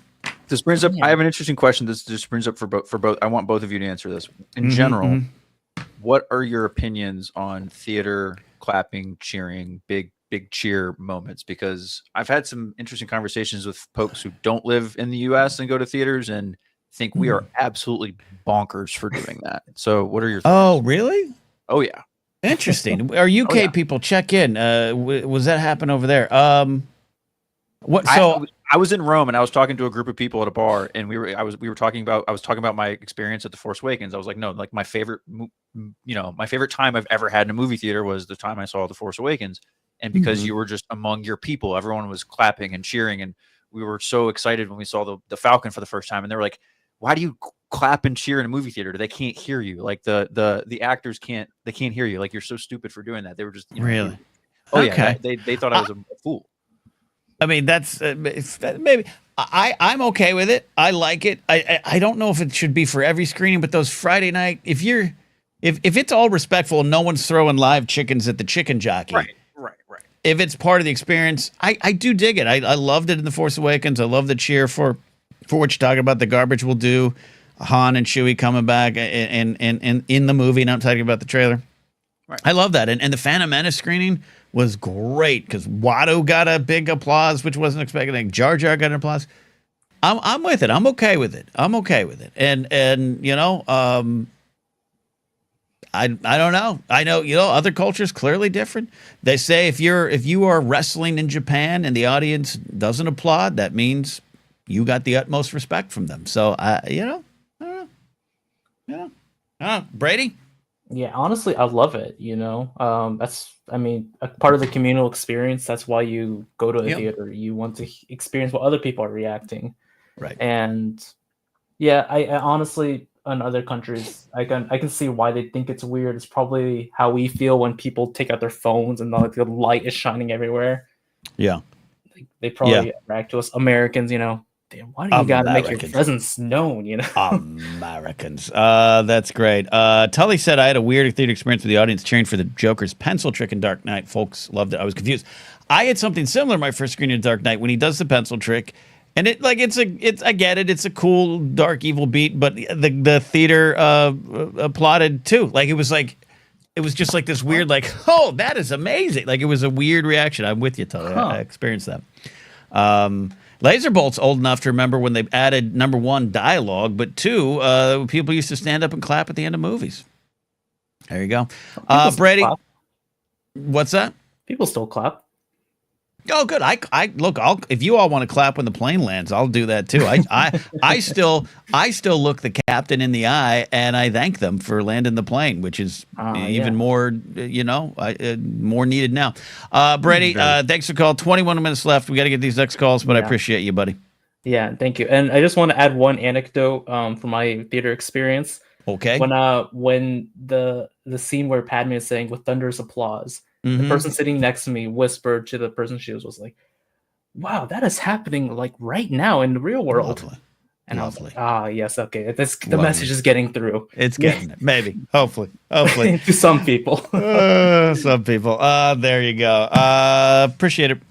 This brings up. I have an interesting question. This just brings up for both. I want both of you to answer this. In general, what are your opinions on theater clapping, cheering, big cheer moments? Because I've had some interesting conversations with folks who don't live in the U.S. and go to theaters and think we are absolutely bonkers for doing that. So, what are your thoughts? Oh, really? Oh, yeah. Interesting. Our UK people check in. Was that happen over there? What? So I was in Rome and I was talking to a group of people at a bar, and I was talking about my experience at the Force Awakens. I was like, no, like my favorite time I've ever had in a movie theater was the time I saw the Force Awakens, and because you were just among your people, everyone was clapping and cheering, and we were so excited when we saw the Falcon for the first time, and they were like, why do you clap and cheer in a movie theater? They can't hear you. Like the actors can't hear you. Like, you're so stupid for doing that. They were just really. Yeah, they thought I was a fool. I mean, that's maybe I'm okay with it. I like it. I don't know if it should be for every screening, but those Friday night, if it's all respectful and no one's throwing live chickens at the chicken jockey, right. If it's part of the experience, I do dig it. I loved it in The Force Awakens. I love the cheer for what you're talking about. The garbage will do. Han and Chewie coming back and in the movie. Not talking about the trailer. Right. I love that. And the Phantom Menace screening was great because Watto got a big applause, which wasn't expected. Like, Jar Jar got an applause. I'm with it. I'm okay with it. And I don't know. I know, other cultures clearly different. They say if you are wrestling in Japan and the audience doesn't applaud, that means you got the utmost respect from them. So I don't know. Brady? Yeah, honestly, I love it. That's, a part of the communal experience. That's why you go to a theater. You want to experience what other people are reacting. Right. And yeah, I honestly, in other countries, I can see why they think it's weird. It's probably how we feel when people take out their phones and the light is shining everywhere. Yeah. Like they probably react to us Americans, Damn, why do you gotta make your presence known, Americans. That's great. Tully said, I had a weird theater experience with the audience cheering for the Joker's pencil trick in Dark Knight. Folks loved it. I was confused. I had something similar my first screening of Dark Knight when he does the pencil trick. And I get it. It's a cool, dark, evil beat, but the theater applauded too. Like, it was just like this weird, like, oh, that is amazing. Like, it was a weird reaction. I'm with you, Tully. I experienced that. Laserbolt's old enough to remember when they added, number one, dialogue, but two, people used to stand up and clap at the end of movies. There you go. Brady, what's that? People still clap. Oh, good. I look. If you all want to clap when the plane lands, I'll do that too. I still look the captain in the eye and I thank them for landing the plane, which is even more, more needed now. Brady, thanks for the call. 21 minutes left. We got to get these next calls, but I appreciate you, buddy. Yeah, thank you. And I just want to add one anecdote from my theater experience. Okay. When the scene where Padme is saying with thunderous applause. The person sitting next to me whispered to the person she was like, wow, that is happening like right now in the real world. Lovely. And lovely. I was like, yes, okay. The message is getting through. It's getting it. Maybe. Hopefully. To some people. Some people. There you go. Appreciate it.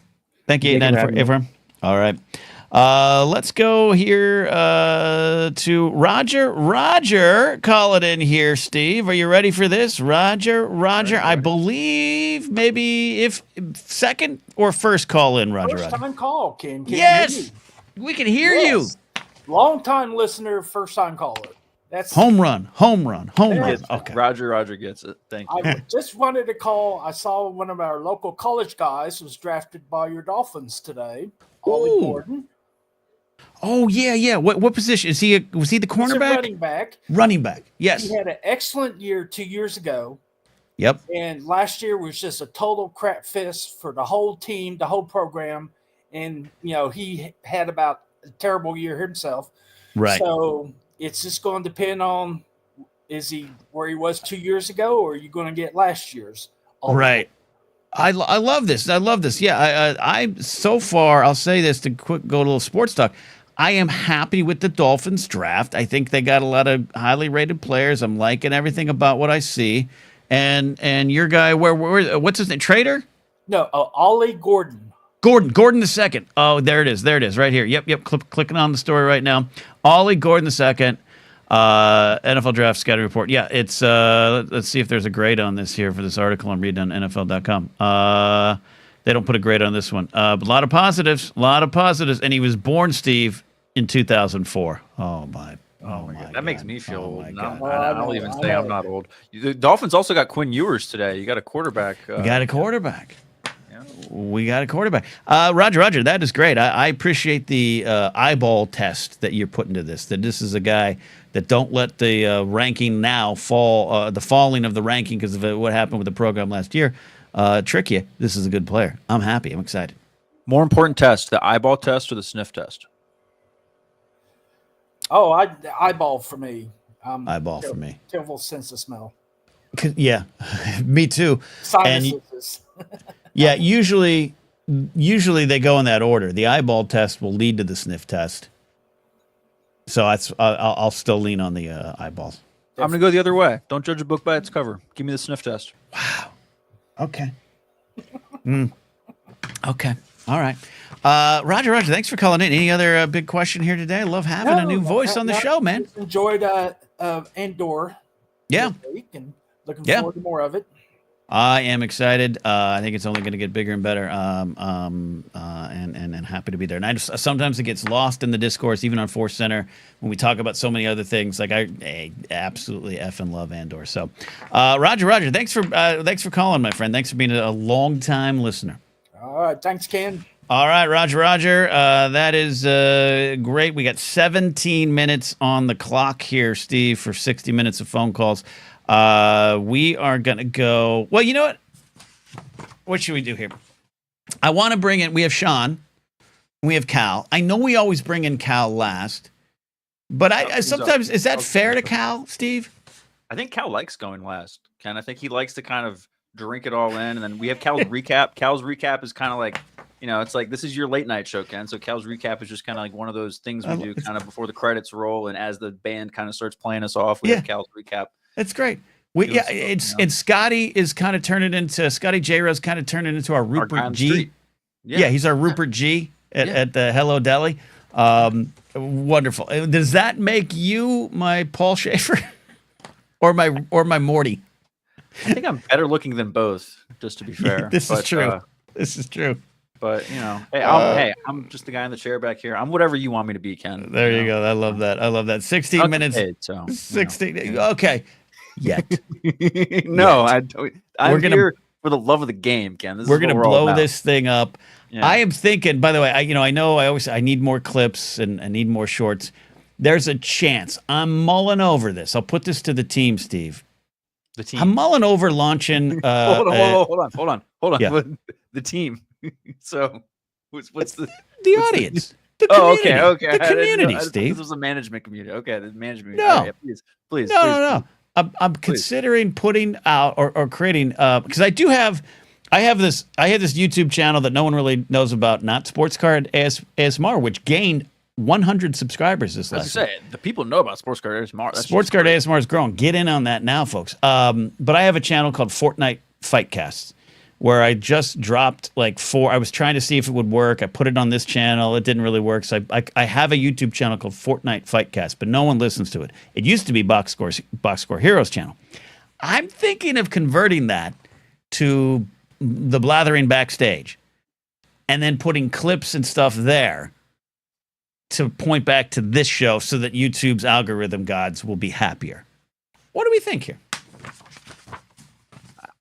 Thank you, 894 All right. Let's go here to Roger. Roger, call it in here, Steve. Are you ready for this? Roger, I believe maybe if second or first call in, Roger. First time call, Ken. Yes, we can hear you. Long time listener, first time caller. That's home run. Okay. Roger gets it. Thank you. I just wanted to call. I saw one of our local college guys was drafted by your Dolphins today. Ollie Gordon. Oh yeah. What position is he? Was he the cornerback? Running back. Running back. Yes. He had an excellent year 2 years ago. Yep. And last year was just a total crap fest for the whole team, the whole program, and he had about a terrible year himself. Right. So it's just going to depend on is he where he was 2 years ago, or are you going to get last year's? Right. I love this. Yeah. I so far, I'll say this to go to a little sports talk. I am happy with the Dolphins draft. I think they got a lot of highly rated players. I'm liking everything about what I see. And your guy, what's his name? Trader? No, Ollie Gordon. Gordon the second. Oh, there it is, right here. Yep. Clicking on the story right now. Ollie Gordon the second. NFL draft scouting report. Yeah, it's let's see if there's a grade on this here for this article I'm reading on NFL.com. They don't put a grade on this one. But a lot of positives. And he was born, Steve, in 2004. Oh my God. That makes me feel old. I'll even say I'm not old. The Dolphins also got Quinn Ewers today. You got a quarterback. We got a quarterback. Roger, that is great. I appreciate the eyeball test that you're putting to this. That this is a guy that don't let the ranking now fall, the falling of the ranking because of what happened with the program last year, trick you. This is a good player. I'm happy. I'm excited. More important test, the eyeball test or the sniff test? Oh, eyeball for me. Eyeball for me. Terrible sense of smell. Yeah, me too. Sinuses. Yeah, usually they go in that order. The eyeball test will lead to the sniff test. So I'll still lean on the eyeballs. I'm going to go the other way. Don't judge a book by its cover. Give me the sniff test. Wow. Okay. Okay. All right. Roger, thanks for calling in. Any other big question here today? I love having a new voice on the show, man. Enjoyed Andor. Yeah. This week and looking forward to more of it. I am excited. I think it's only going to get bigger and better. And happy to be there. And I just sometimes it gets lost in the discourse, even on Force Center, when we talk about so many other things. Like I absolutely effing love Andor. So, Roger, thanks for calling, my friend. Thanks for being a long time listener. All right, thanks, Ken. All right, Roger. That is great. We got 17 minutes on the clock here, Steve, for 60 minutes of phone calls. We are going to go. Well, you know what? What should we do here? I want to bring in. We have Sean. We have Cal. I know we always bring in Cal last, but I sometimes is that fair to Cal, Steve? I think Cal likes going last. Ken, I think he likes to kind of drink it all in, and then we have Cal's recap. Cal's recap is kind of like it's like this is your late night show, Ken. So Cal's recap is just kind of like one of those things we do kind of before the credits roll, and as the band kind of starts playing us off, we have Cal's recap. It's great. It's Scotty is kind of turning into Scotty J Rose, kind of turning into our Rupert G. Yeah, he's our Rupert G at the Hello Deli. Wonderful. Does that make you my Paul Schaefer or my Morty? I think I'm better looking than both, just to be fair. This is true. This is true. But hey, I'm just the guy in the chair back here. I'm whatever you want me to be, Ken. There you go. I love that. 16 minutes. Paid, so, 16. Okay. Yet. No, I don't. I'm here for the love of the game, Ken. We're gonna blow this thing up. Yeah. I am thinking. By the way, I need more clips and I need more shorts. There's a chance. I'm mulling over this. I'll put this to the team, Steve. The team. I'm mulling over launching. Hold on. Yeah. The team. So, what's the audience? The community. Okay. The community, Steve. This was a management community. Okay, the management. No, right, please. No. I'm considering putting out or creating because I had this YouTube channel that no one really knows about, not Sports Card ASMR, which gained 100 subscribers this last year. The people know about Sports Card ASMR. Sports Card ASMR is growing. Get in on that now, folks. But I have a channel called Fortnite Fightcasts, where I just dropped like 4. I was trying to see if it would work. I put it on this channel. It didn't really work. So I have a YouTube channel called Fortnite Fightcast, but no one listens to it. It used to be Box Score Heroes channel. I'm thinking of converting that to the Blathering backstage and then putting clips and stuff there to point back to this show so that YouTube's algorithm gods will be happier. What do we think here?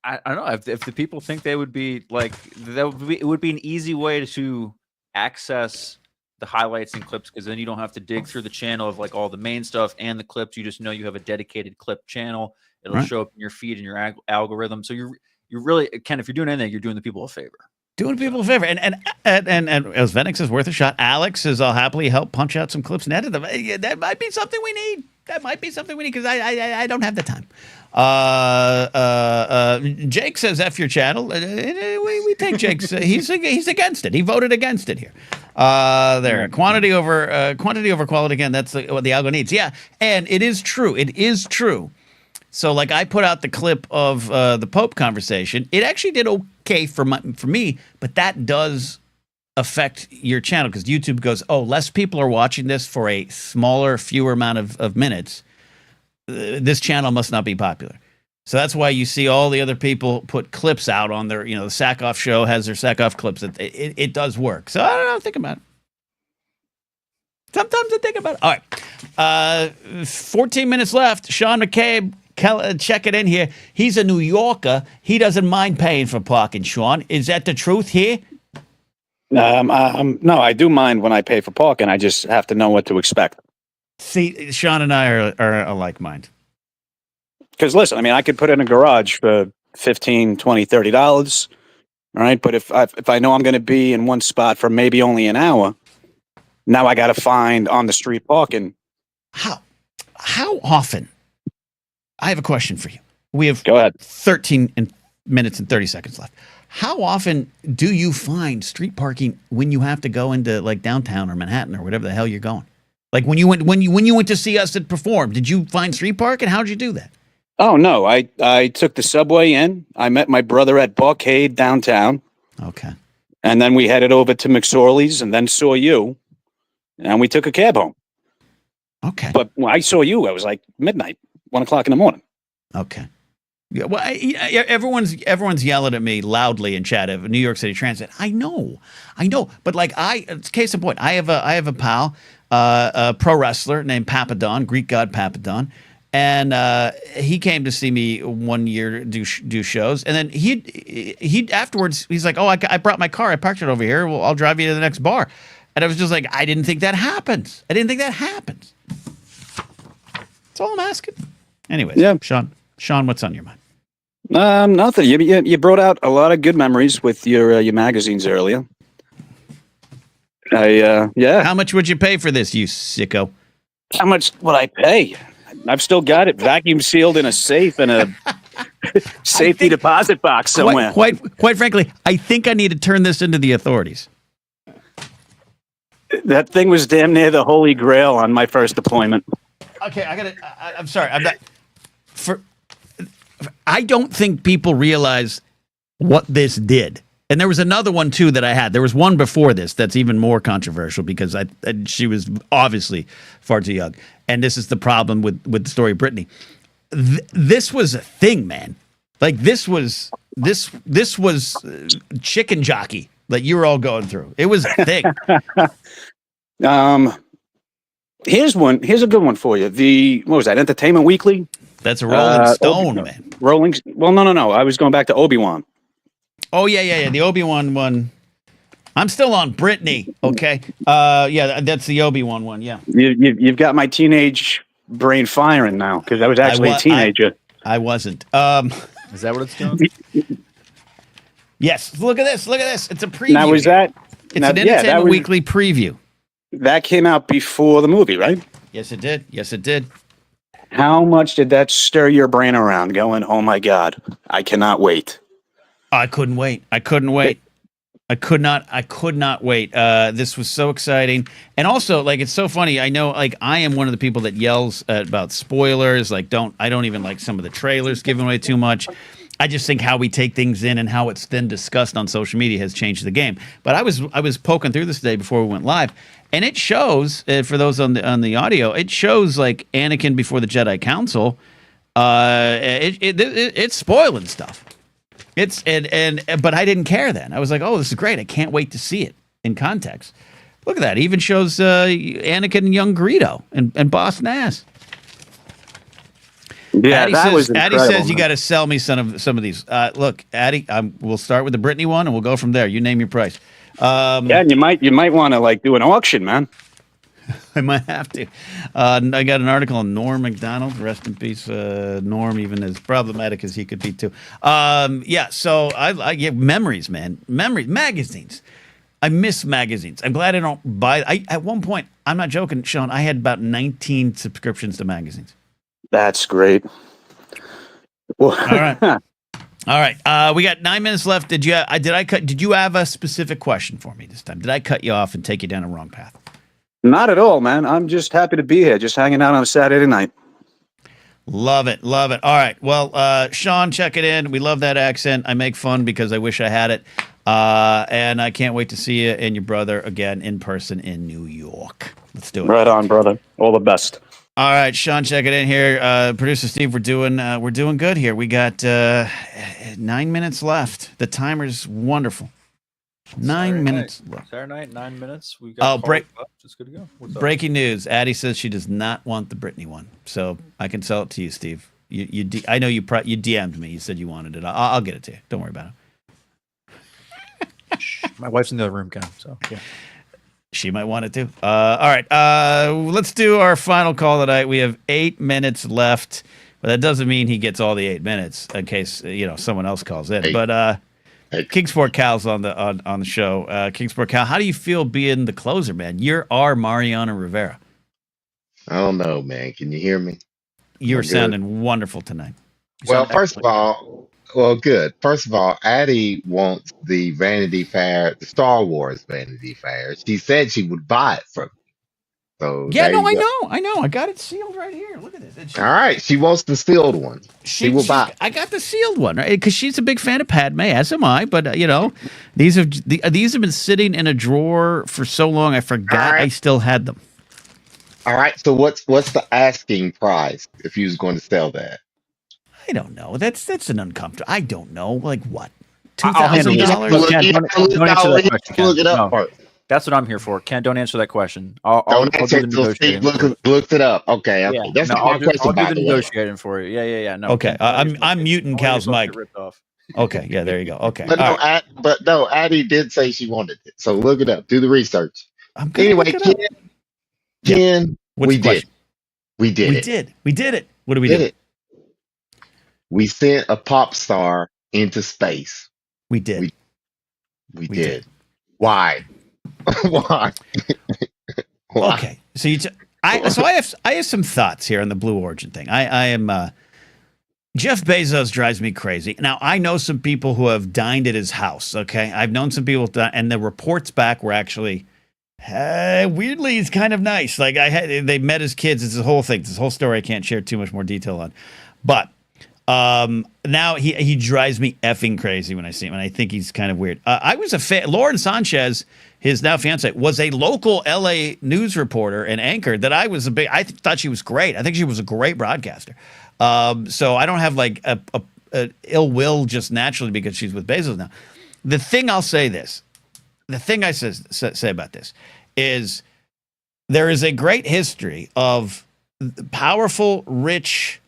I don't know if the people think they would be like it would be an easy way to access the highlights and clips, because then you don't have to dig through the channel of like all the main stuff and the clips. You just know you have a dedicated clip channel. It'll show up in your feed and your algorithm. So you're really, Ken, if you're doing anything, you're doing the people a favor. Doing people a favor. And as Venix is worth a shot, Alex is I'll happily help punch out some clips and edit them. That might be something we need. Because I don't have the time. Jake says F your channel. We think Jake's he's against it. He voted against it here. There, quantity over quality. Again, that's what the algo needs. Yeah, and it is true. So, like, I put out the clip of the Pope conversation. It actually did okay for me, but that does affect your channel because YouTube goes, oh, less people are watching this for a fewer amount of minutes. This channel must not be popular. So that's why you see all the other people put clips out on their, the Sackoff show has their Sackoff clips. It does work. So I don't know. Think about it. Sometimes I think about it. All right. 14 minutes left. Sean McCabe, check it in here. He's a New Yorker. He doesn't mind paying for parking, Sean. Is that the truth here? No, I do mind when I pay for parking. I just have to know what to expect. See, Sean and I are alike mind. Because listen, I mean, I could put in a garage for $15, $20, $30. All right. But if I know I'm going to be in one spot for maybe only an hour, now I got to find on the street parking. How often? I have a question for you. We have Go ahead. 13 minutes and 30 seconds left. How often do you find street parking when you have to go into like downtown or Manhattan or whatever the hell you're going? Like when you went to see us perform, did you find street parking? How did you do that? Oh no, I took the subway in. I met my brother at Barcade downtown. Okay. And then we headed over to McSorley's and then saw you, and we took a cab home. Okay. But when I saw you, I was like midnight, 1 o'clock in the morning. Okay. Yeah, well, everyone's yelling at me loudly in chat of New York City Transit. I know, but like case in point, I have a pal, a pro wrestler named Papadon, Greek god Papadon, and he came to see me one year do shows, and then he afterwards he's like, oh, I brought my car, I parked it over here. Well, I'll drive you to the next bar, and I was just like, I didn't think that happens. That's all I'm asking. Anyways, yeah, Sean, what's on your mind? Nothing. You brought out a lot of good memories with your magazines earlier. Yeah. How much would you pay for this, you sicko? How much would I pay? I've still got it vacuum sealed in a safe in a Safety deposit box somewhere. Quite frankly, I think I need to turn this into the authorities. That thing was damn near the holy grail on my first deployment. Okay, I'm sorry. I'm not. I don't think people realize what this did. And there was another one too that I had. There was one before this that's even more controversial because she was obviously far too young. And this is the problem with the story of Britney. This was a thing, man. Like this was chicken jockey that you were all going through. It was a thing. Here's one. Here's a good one for you. What was that? Entertainment Weekly. That's a Rolling Stone, man. Well, no. I was going back to Obi-Wan. Oh yeah. The Obi-Wan one. I'm still on Britney. Okay. Yeah, that's the Obi-Wan one. Yeah. You've got my teenage brain firing now because I was actually a teenager. I wasn't. Is that what it's doing? Yes. Look at this. It's a preview. Now was that? It's an Entertainment Weekly preview. That came out before the movie, right? Yes, it did. How much did that stir your brain around going, oh my God, I cannot wait? I couldn't wait. I could not wait. This was so exciting. And also, like, it's so funny. I know, like, I am one of the people that yells about spoilers. Like, I don't even like some of the trailers giving away too much. I just think how we take things in and how it's then discussed on social media has changed the game. But I was poking through this today before we went live, and it shows for those on the audio, it shows like Anakin before the Jedi Council. It's spoiling stuff. But I didn't care then. I was like, oh, this is great. I can't wait to see it in context. Look at that. It even shows Anakin and young Greedo and Boss Nass. Yeah, Addie says you got to sell me some of these. Look, Addie, we'll start with the Britney one, and we'll go from there. You name your price. Yeah, and you might want to like do an auction, man. I might have to. I got an article on Norm Macdonald. Rest in peace, Norm. Even as problematic as he could be too. Yeah. So I get memories, man. Magazines. I miss magazines. I'm glad I don't buy. At one point, I'm not joking, Sean. I had about 19 subscriptions to magazines. That's great. Well, all right. We got 9 minutes left. Did you have a specific question for me this time? Did I cut you off and take you down a wrong path? Not at all, man. I'm just happy to be here, just hanging out on a Saturday night. Love it. All right. Well, Sean, check it in. We love that accent. I make fun because I wish I had it. And I can't wait to see you and your brother again in person in New York. Let's do it. Right on, brother. All the best. All right, Sean, check it in here. Producer Steve, we're doing good here. We got 9 minutes left. The timer's wonderful. 9 minutes left. Saturday night, 9 minutes. We got just good to go. Breaking news. Addie says she does not want the Britney one. So I can sell it to you, Steve. I know you DM'd me. You said you wanted it. I'll get it to you. Don't worry about it. My wife's in the other room, Ken. So yeah. She might want it too. All right. Let's do our final call tonight. We have 8 minutes left, but that doesn't mean he gets all the 8 minutes in case someone else calls in. But Kingsport Cal's on the show. Kingsport Cal, how do you feel being the closer, man? You're our Mariano Rivera. I don't know, man. Can you hear me? You're sounding wonderful tonight. Well, first of all, good. First of all, Addie wants the Vanity Fair, the Star Wars Vanity Fair. She said she would buy it from me. So yeah, no, I know. I got it sealed right here. Look at this. All right, she wants the sealed one. She will buy. I got the sealed one, right? Because she's a big fan of Padme, as am I. But these have been sitting in a drawer for so long, I forgot I still had them. All right. So what's the asking price if you was going to sell that? I don't know. That's an uncomfortable. I don't know. Like what? $2,000? Look it up first. That's what I'm here for. Ken, don't answer that question. I'll do the negotiating. Looked it up. Okay. Yeah. That's not my question. question. I'll do the negotiating for you. Yeah. No. Okay. I'm muting Cal's mic. Okay. Yeah. There you go. Okay. But no, Addie did say she wanted it. So look it up. Do the research. Anyway, Ken, we did. We did it. What do we do? We sent a pop star into space. We did. We did. Why? Why? Okay. So I have some thoughts here on the Blue Origin thing. I am Jeff Bezos drives me crazy. Now, I know some people who have dined at his house, okay? I've known some people, and the reports back were actually, weirdly, he's kind of nice. Like, they met his kids. It's a whole thing. It's this whole story I can't share too much more detail on. But now he drives me effing crazy when I see him, and I think he's kind of weird. I was a fan. Lauren Sanchez, his now fiance, was a local LA news reporter and anchor that I thought she was great. I think she was a great broadcaster. So I don't have like a ill will just naturally because she's with Bezos now. The thing I'll say this, the thing I say about this is there is a great history of powerful, rich,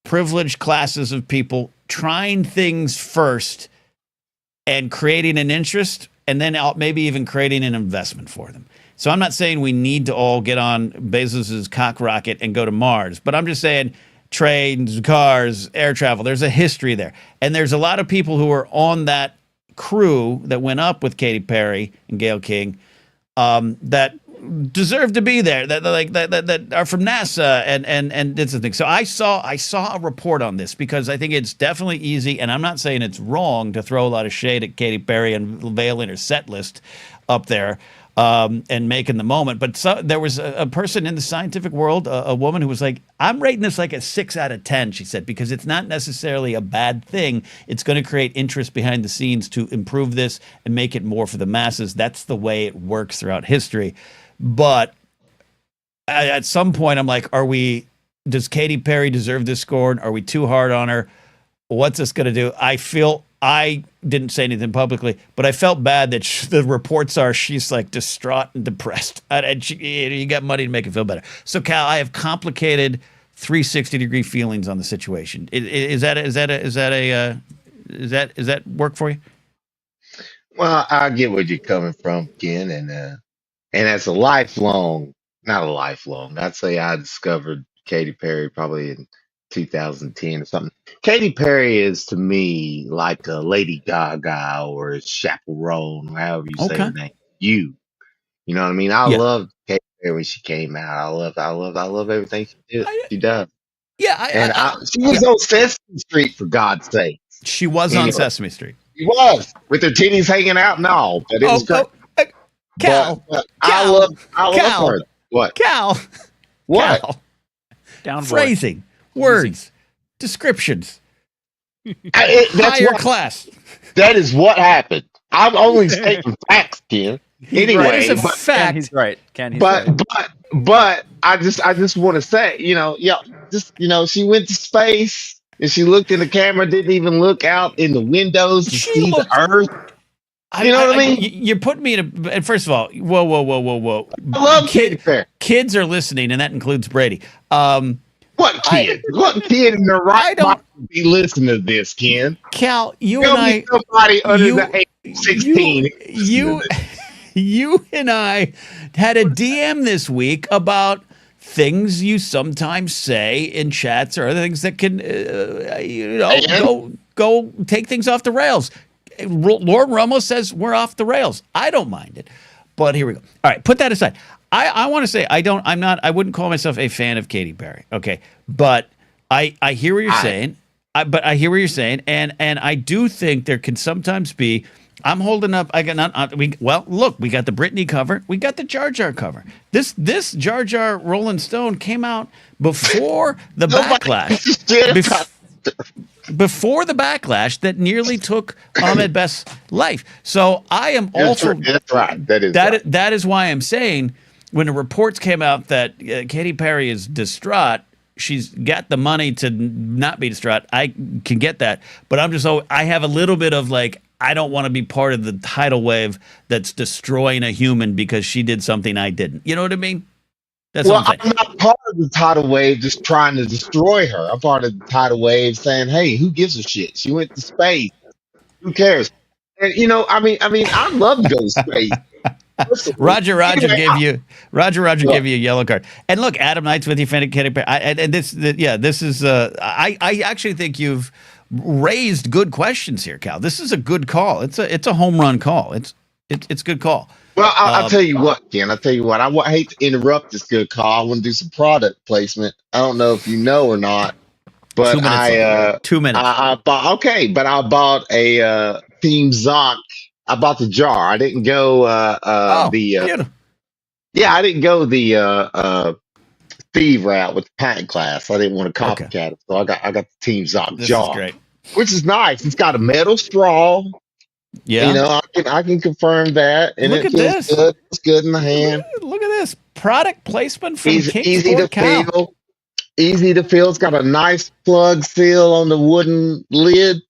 privileged classes of people trying things first and creating an interest and then maybe even creating an investment for them. So I'm not saying we need to all get on Bezos's cock rocket and go to Mars, but I'm just saying trains, cars, air travel, there's a history there. And there's a lot of people who are on that crew that went up with Katy Perry and Gayle King that deserve to be there, that are from NASA and did something. So I saw a report on this because I think it's definitely easy, and I'm not saying it's wrong to throw a lot of shade at Katy Perry and veiling her set list up there and making the moment. But there was a person in the scientific world, a woman who was like, I'm rating this like a 6 out of 10, she said, because it's not necessarily a bad thing. It's going to create interest behind the scenes to improve this and make it more for the masses. That's the way it works throughout history. But at some point, I'm like, does Katy Perry deserve this score? Are we too hard on her? What's this going to do? I didn't say anything publicly, but I felt bad that the reports are she's like distraught and depressed. And you got money to make it feel better. So, Cal, I have complicated 360-degree feelings on the situation. Is that work for you? Well, I get where you're coming from, Ken, and as I'd say I discovered Katy Perry probably in 2010 or something. Katy Perry is to me like a Lady Gaga or a Chaperone, however you say her name. You know what I mean? I loved Katy Perry when she came out. I love everything she does. Yeah, she was on Sesame Street, for God's sake. She was on Sesame Street. She was with her titties hanging out and all, but it was great. Cal, I love her. What? Cal. What? Cal. Downvote. Phrasing, words, descriptions. That's higher class. That is what happened. I'm only stating facts, Ken. Anyway, it's a fact. Ken, he's right. Ken, but I just want to say, she went to space and she looked in the camera, didn't even look out in the windows to see the Earth. You know what I mean? You're putting me in and first of all, whoa. I love Katy Perry. Kids are listening, and that includes Brady. What kid? What kid in the right mind would be listening to this, Ken? Cal, Tell me somebody under the age of 16. You and I had a DM this week about things you sometimes say in chats or other things that can, go take things off the rails. Lord Ramos says we're off the rails. I don't mind it, but here we go. All right, put that aside. I want to say I wouldn't call myself a fan of Katy Perry. Okay, but I hear what you're saying. But I hear what you're saying, and I do think there can sometimes be. I'm holding up. We got the Britney cover. We got the Jar Jar cover. This Jar Jar Rolling Stone came out before the backlash. Before the backlash that nearly took Ahmed Best's life. So I am also. That's right. That is why I'm saying when the reports came out that Katy Perry is distraught, she's got the money to not be distraught. I can get that, but I have a little bit of like, I don't want to be part of the tidal wave that's destroying a human because she did something I didn't. You know what I mean? That's what I'm not part of the tidal wave just trying to destroy her. I'm part of the tidal wave saying, hey, who gives a shit? She went to space. Who cares? And I'd love to go to space. Roger gave you a yellow card. And look, Adam Knight's with you, Katy Perry. This is. I actually think you've raised good questions here, Cal. This is a good call. It's a home run call. It's a good call. Well, I'll tell you what, Ken. I'll tell you what. I hate to interrupt this good call. I want to do some product placement. I don't know if you know or not. But 2 minutes left. 2 minutes. I bought but I bought a Team Zoc. I bought the jar. I didn't go beautiful. yeah, I didn't go the Steve route with the pint glass. I didn't want to Okay. copycat it, so I got the Team Zoc This is jar, great. which is nice. It's got a metal straw. Yeah. You know, I can confirm that, and Look it at feels this. good. It's good in the hand. Look at this product placement from Easy to Kingsport Cow. feel. Easy to feel. It's got a nice plug seal on the wooden lid.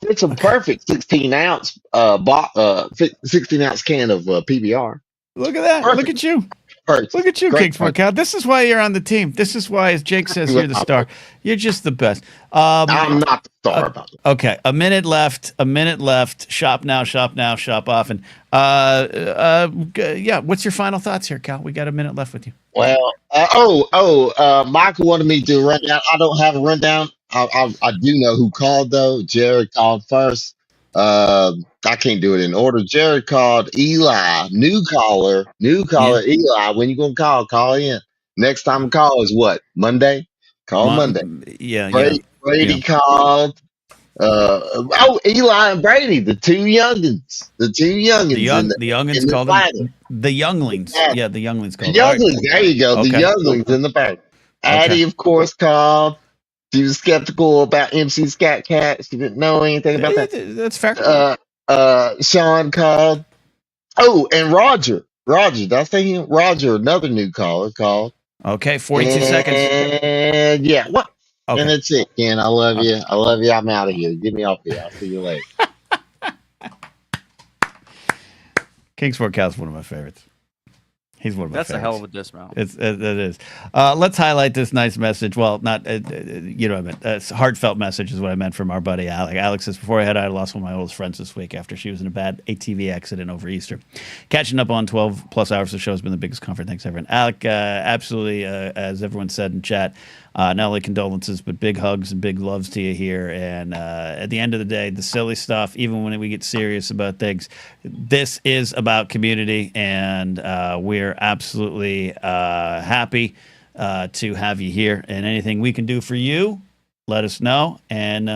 It's a perfect 16-ounce 16-ounce can of PBR. Look at that. Perfect. Look at you. Perfect. Look at you, Great Kingsport Cow. This is why you're on the team. This is why, as Jake says, you're the star. You're just the best. I'm not the star about it. Okay, a minute left. A minute left. Shop now, shop now, shop often. Yeah, what's your final thoughts here, Cal? We got a minute left with you. Well, Michael wanted me to do a rundown. I don't have a rundown. I do know who called though. Jared called first. I can't do it in order. Jared called Eli, new caller Eli. When you gonna call? Call in. Next time I call is what? Monday. Call Monday. Yeah, Brady called. Eli and Brady, the two youngins. The youngins in called the them the younglings. Yeah, the younglings The called younglings. There you go. Okay. The younglings in the back. Addie, of course, called. She was skeptical about MC Scat Cat. She didn't know anything about that. That's fair. Sean called. Oh, and Roger. Did I say him? Roger, another new caller, called. Okay, 42 seconds. And yeah, what? Okay. And that's it, Ken. I love you. I love you. I'm out of here. Get me off here. I'll see you later. Kingsport Cow's one of my favorites. He's one of my That's favorites. a hell of a dismount. It is. Let's highlight this nice message. Well, not, you know what I meant. It's a heartfelt message is what I meant from our buddy Alec. Alex says, before I lost one of my oldest friends this week after she was in a bad ATV accident over Easter. Catching up on 12 plus hours of the show has been the biggest comfort. Thanks, everyone. Alec, absolutely, as everyone said in chat, not only condolences, but big hugs and big loves to you here. And at the end of the day, the silly stuff, even when we get serious about things, this is about community, and we're absolutely happy to have you here. And anything we can do for you, let us know. And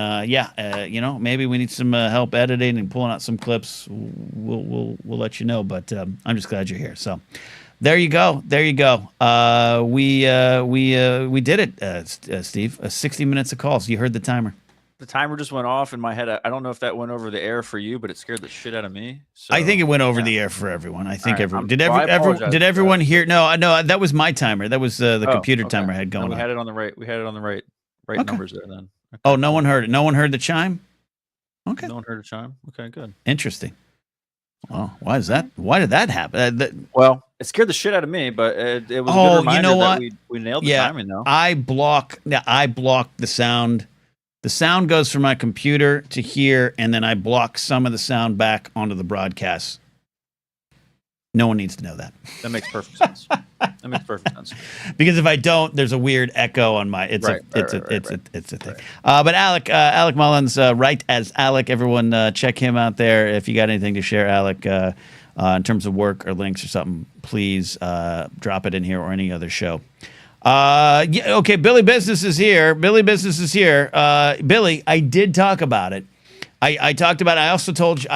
you know, maybe we need some help editing and pulling out some clips. We'll let you know. But I'm just glad you're here. So. There you go. We did it, Steve. 60 minutes of calls. You heard the timer. The timer just went off in my head. I don't know if that went over the air for you, but it scared the shit out of me. So, I think it went over the air for everyone. I think right, everyone I apologize did. for Everyone that. hear? No, that was my timer. That was the computer okay. timer I had going we on. had it on the right. We had it on the right Okay. numbers there. Then. Okay. Oh, no one heard it. No one heard the chime. Okay. No one heard a chime. Okay, good. Interesting. Well, why is that? Why did that happen? Well, it scared the shit out of me, but it was a good Oh, reminder you know what? that we nailed the timing though. I block the sound. The sound goes from my computer to here, and then I block some of the sound back onto the broadcast. No one needs to know that. That makes perfect sense. That makes perfect sense. Because if I don't, there's a weird echo on my. It's a thing. But Alec Mullins, right as Alec. Everyone, check him out there. If you got anything to share, Alec, in terms of work or links or something, please drop it in here or any other show. Okay, Billy Business is here. Billy, I did talk about it. I talked about it. I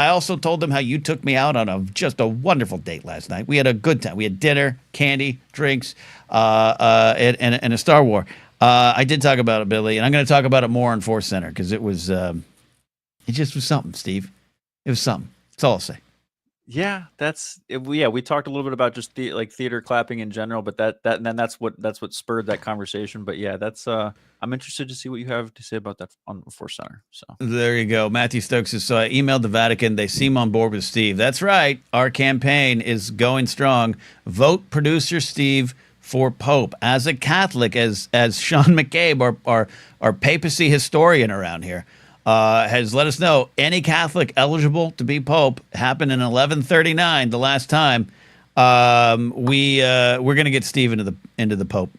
also told them how you took me out on just a wonderful date last night. We had a good time. We had dinner, candy, drinks, and a Star Wars. I did talk about it, Billy, and I'm going to talk about it more on Force Center because it just was something, Steve. It was something. That's all I'll say. Yeah, we talked a little bit about just theater clapping in general, but that's what spurred that conversation. But yeah, that's I'm interested to see what you have to say about that on Force Center. So there you go. Matthew Stokes says, so I emailed the Vatican. They seem on board with Steve. That's right. Our campaign is going strong. Vote producer Steve for Pope. As a Catholic, as Sean McCabe, our papacy historian around here, has let us know any Catholic eligible to be Pope happened in 1139. The last time we're going to get Steve into the Pope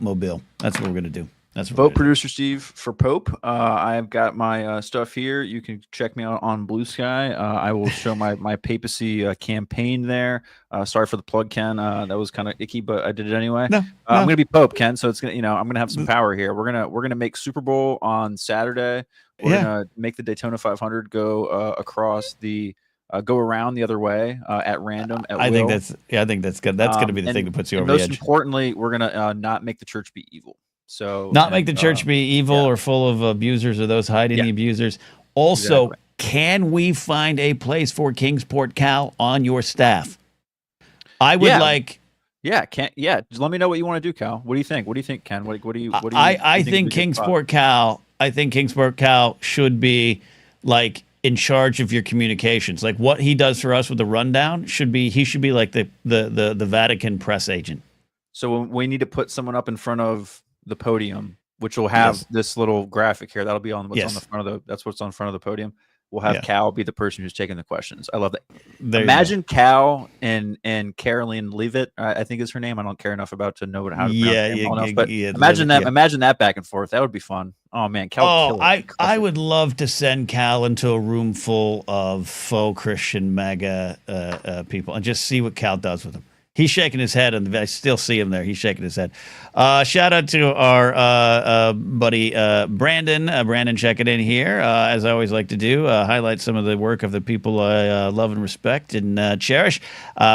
mobile. That's what we're going to do. That's what Vote producer Steve for Pope. I've got my stuff here. You can check me out on Blue Sky. I will show my papacy campaign there. Sorry for the plug, Ken. That was kind of icky, but I did it anyway. No, I'm gonna be Pope, Ken. So it's gonna, I'm gonna have some power here. We're gonna make Super Bowl on Saturday. We're gonna make the Daytona 500 go across the. Go around the other way at random. I think that's good. That's going to be the thing that puts you over the edge. Most importantly, we're gonna not make the church be evil. So not make the church be evil or full of abusers or those hiding the abusers. Also, can we find a place for Kingsport Cal on your staff? I would like. Yeah, just let me know what you want to do, Cal. What do you think? What do you think, Ken? What do you? I think Kingsport Cal. I think Kingsport Cal should be like in charge of your communications. Like what he does for us with the rundown he should be like the Vatican press agent. So we need to put someone up in front of the podium, which will have this little graphic here. That'll be on what's on the front of that's what's on front of the podium. We'll have Cal be the person who's taking the questions. I love that. Imagine Cal and Caroline Leavitt, I think is her name. I don't care enough about to know how to pronounce it. But imagine that. Imagine that back and forth. That would be fun. Oh man, Cal. I would love to send Cal into a room full of faux Christian MAGA people and just see what Cal does with them. He's shaking his head, and I still see him there. He's shaking his head. Shout out to our buddy Brandon. Brandon checking in here, as I always like to do. Highlight some of the work of the people I love and respect and cherish.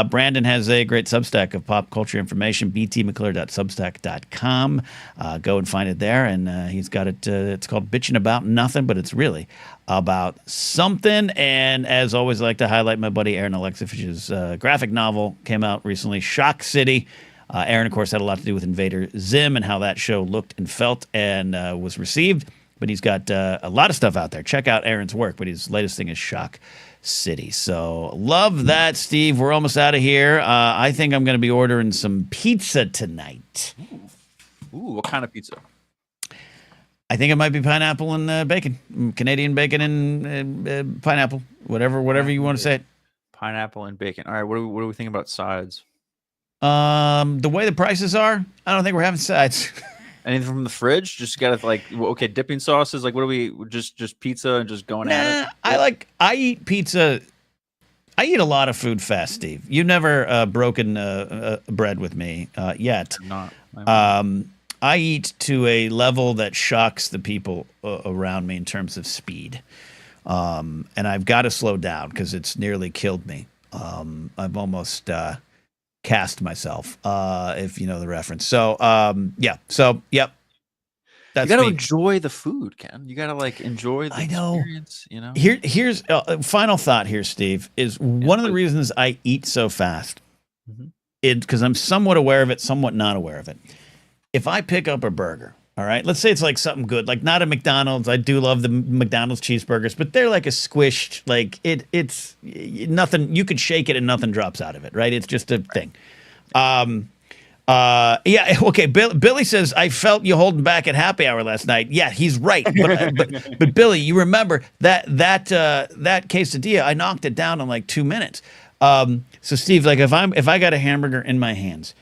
Brandon has a great Substack of pop culture information, btmcclure.substack.com. Go and find it there, and he's got it. It's called Bitching About Nothing, but it's really about something. And as always, I like to highlight my buddy Aaron Alexiewicz's graphic novel came out recently, Shock City. Aaron, of course, had a lot to do with Invader Zim and how that show looked and felt and was received. But he's got a lot of stuff out there. Check out Aaron's work. But his latest thing is Shock City. So love that, Steve. We're almost out of here. I think I'm going to be ordering some pizza tonight. Ooh, what kind of pizza? I think it might be pineapple and bacon, Canadian bacon and pineapple, whatever you want to say it. Pineapple and bacon. All right, what do we think about sides? The way the prices are, I don't think we're having sides. Anything from the fridge? Just gotta dipping sauces. Like, what do we just pizza and just going at it? I eat pizza. I eat a lot of food fast, Steve. You've never broken bread with me yet. I'm not. I eat to a level that shocks the people around me in terms of speed. And I've got to slow down because it's nearly killed me. I've almost cast myself, if you know the reference. So, yeah. So, yep. That's you got to enjoy the food, Ken. You got to enjoy the experience, Here's final thought here, Steve, is one of the reasons I eat so fast because I'm somewhat aware of it, somewhat not aware of it. If I pick up a burger, all right, let's say it's like something good, like not a McDonald's. I do love the McDonald's cheeseburgers, but they're like a squished, it's nothing. You could shake it and nothing drops out of it, right? It's just a thing. Yeah, okay. Billy says I felt you holding back at happy hour last night. Yeah, he's right. But Billy, you remember that quesadilla? I knocked it down in like 2 minutes. So Steve, if I got a hamburger in my hands,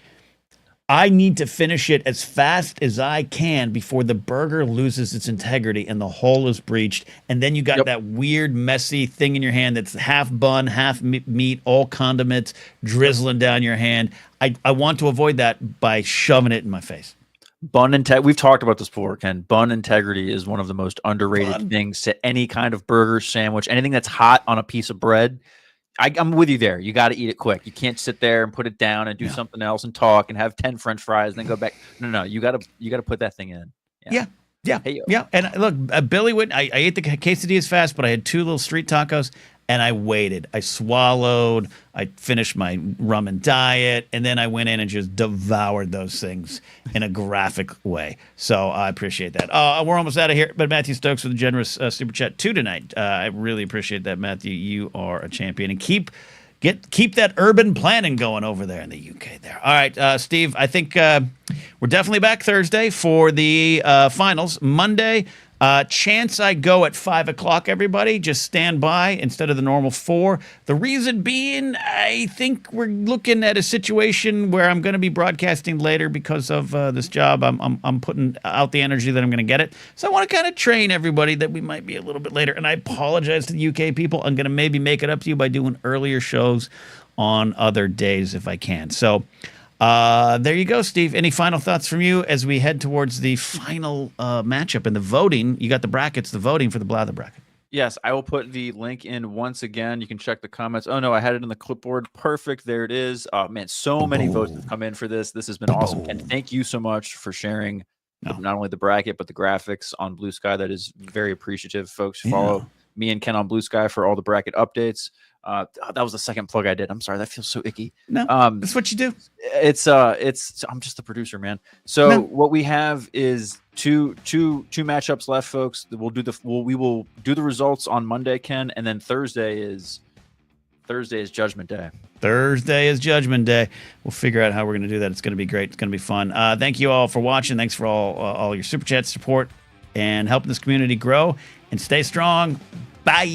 I need to finish it as fast as I can before the burger loses its integrity and the hole is breached. And then you got that weird, messy thing in your hand that's half bun, half meat, all condiments drizzling down your hand. I want to avoid that by shoving it in my face. Bun integrity. We've talked about this before, Ken. Bun integrity is one of the most underrated things to any kind of burger, sandwich, anything that's hot on a piece of bread. I'm with you there. You got to eat it quick. You can't sit there and put it down and do something else and talk and have 10 French fries and then go back. No. You got to put that thing in. Yeah. And look, Billy went. I ate the quesadillas fast, but I had 2 little street tacos and I waited. I swallowed. I finished my rum and diet, and then I went in and just devoured those things in a graphic way. So I appreciate that. We're almost out of here, but Matthew Stokes with a generous super chat 2 tonight. I really appreciate that, Matthew. You are a champion, and keep that urban planning going over there in the UK. There. All right, Steve. I think we're definitely back Thursday for the finals. Monday. Chance I go at 5 o'clock, everybody. Just stand by instead of the normal 4. The reason being, I think we're looking at a situation where I'm going to be broadcasting later because of this job. I'm putting out the energy that I'm going to get it. So I want to kind of train everybody that we might be a little bit later. And I apologize to the UK people. I'm going to maybe make it up to you by doing earlier shows on other days if I can. So there you go, Steve. Any final thoughts from you as we head towards the final matchup and the voting? You got the brackets, the voting for the Blather bracket. Yes, I will put the link in once again. You can check the comments. Oh, no, I had it in the clipboard. Perfect. There it is. Oh, man, so many votes have come in for this. This has been awesome. And thank you so much for sharing not only the bracket, but the graphics on Blue Sky. That is very appreciative, folks. Follow me and Ken on Blue Sky for all the bracket updates. That was the second plug I did. I'm sorry. That feels so icky. No, that's what you do. It's I'm just the producer, man. So what we have is two matchups left, folks. We will do the results on Monday, Ken, and then Thursday is Judgment Day. Thursday is Judgment Day. We'll figure out how we're going to do that. It's going to be great. It's going to be fun. Thank you all for watching. Thanks for all your super chat support and helping this community grow. And stay strong. Bye.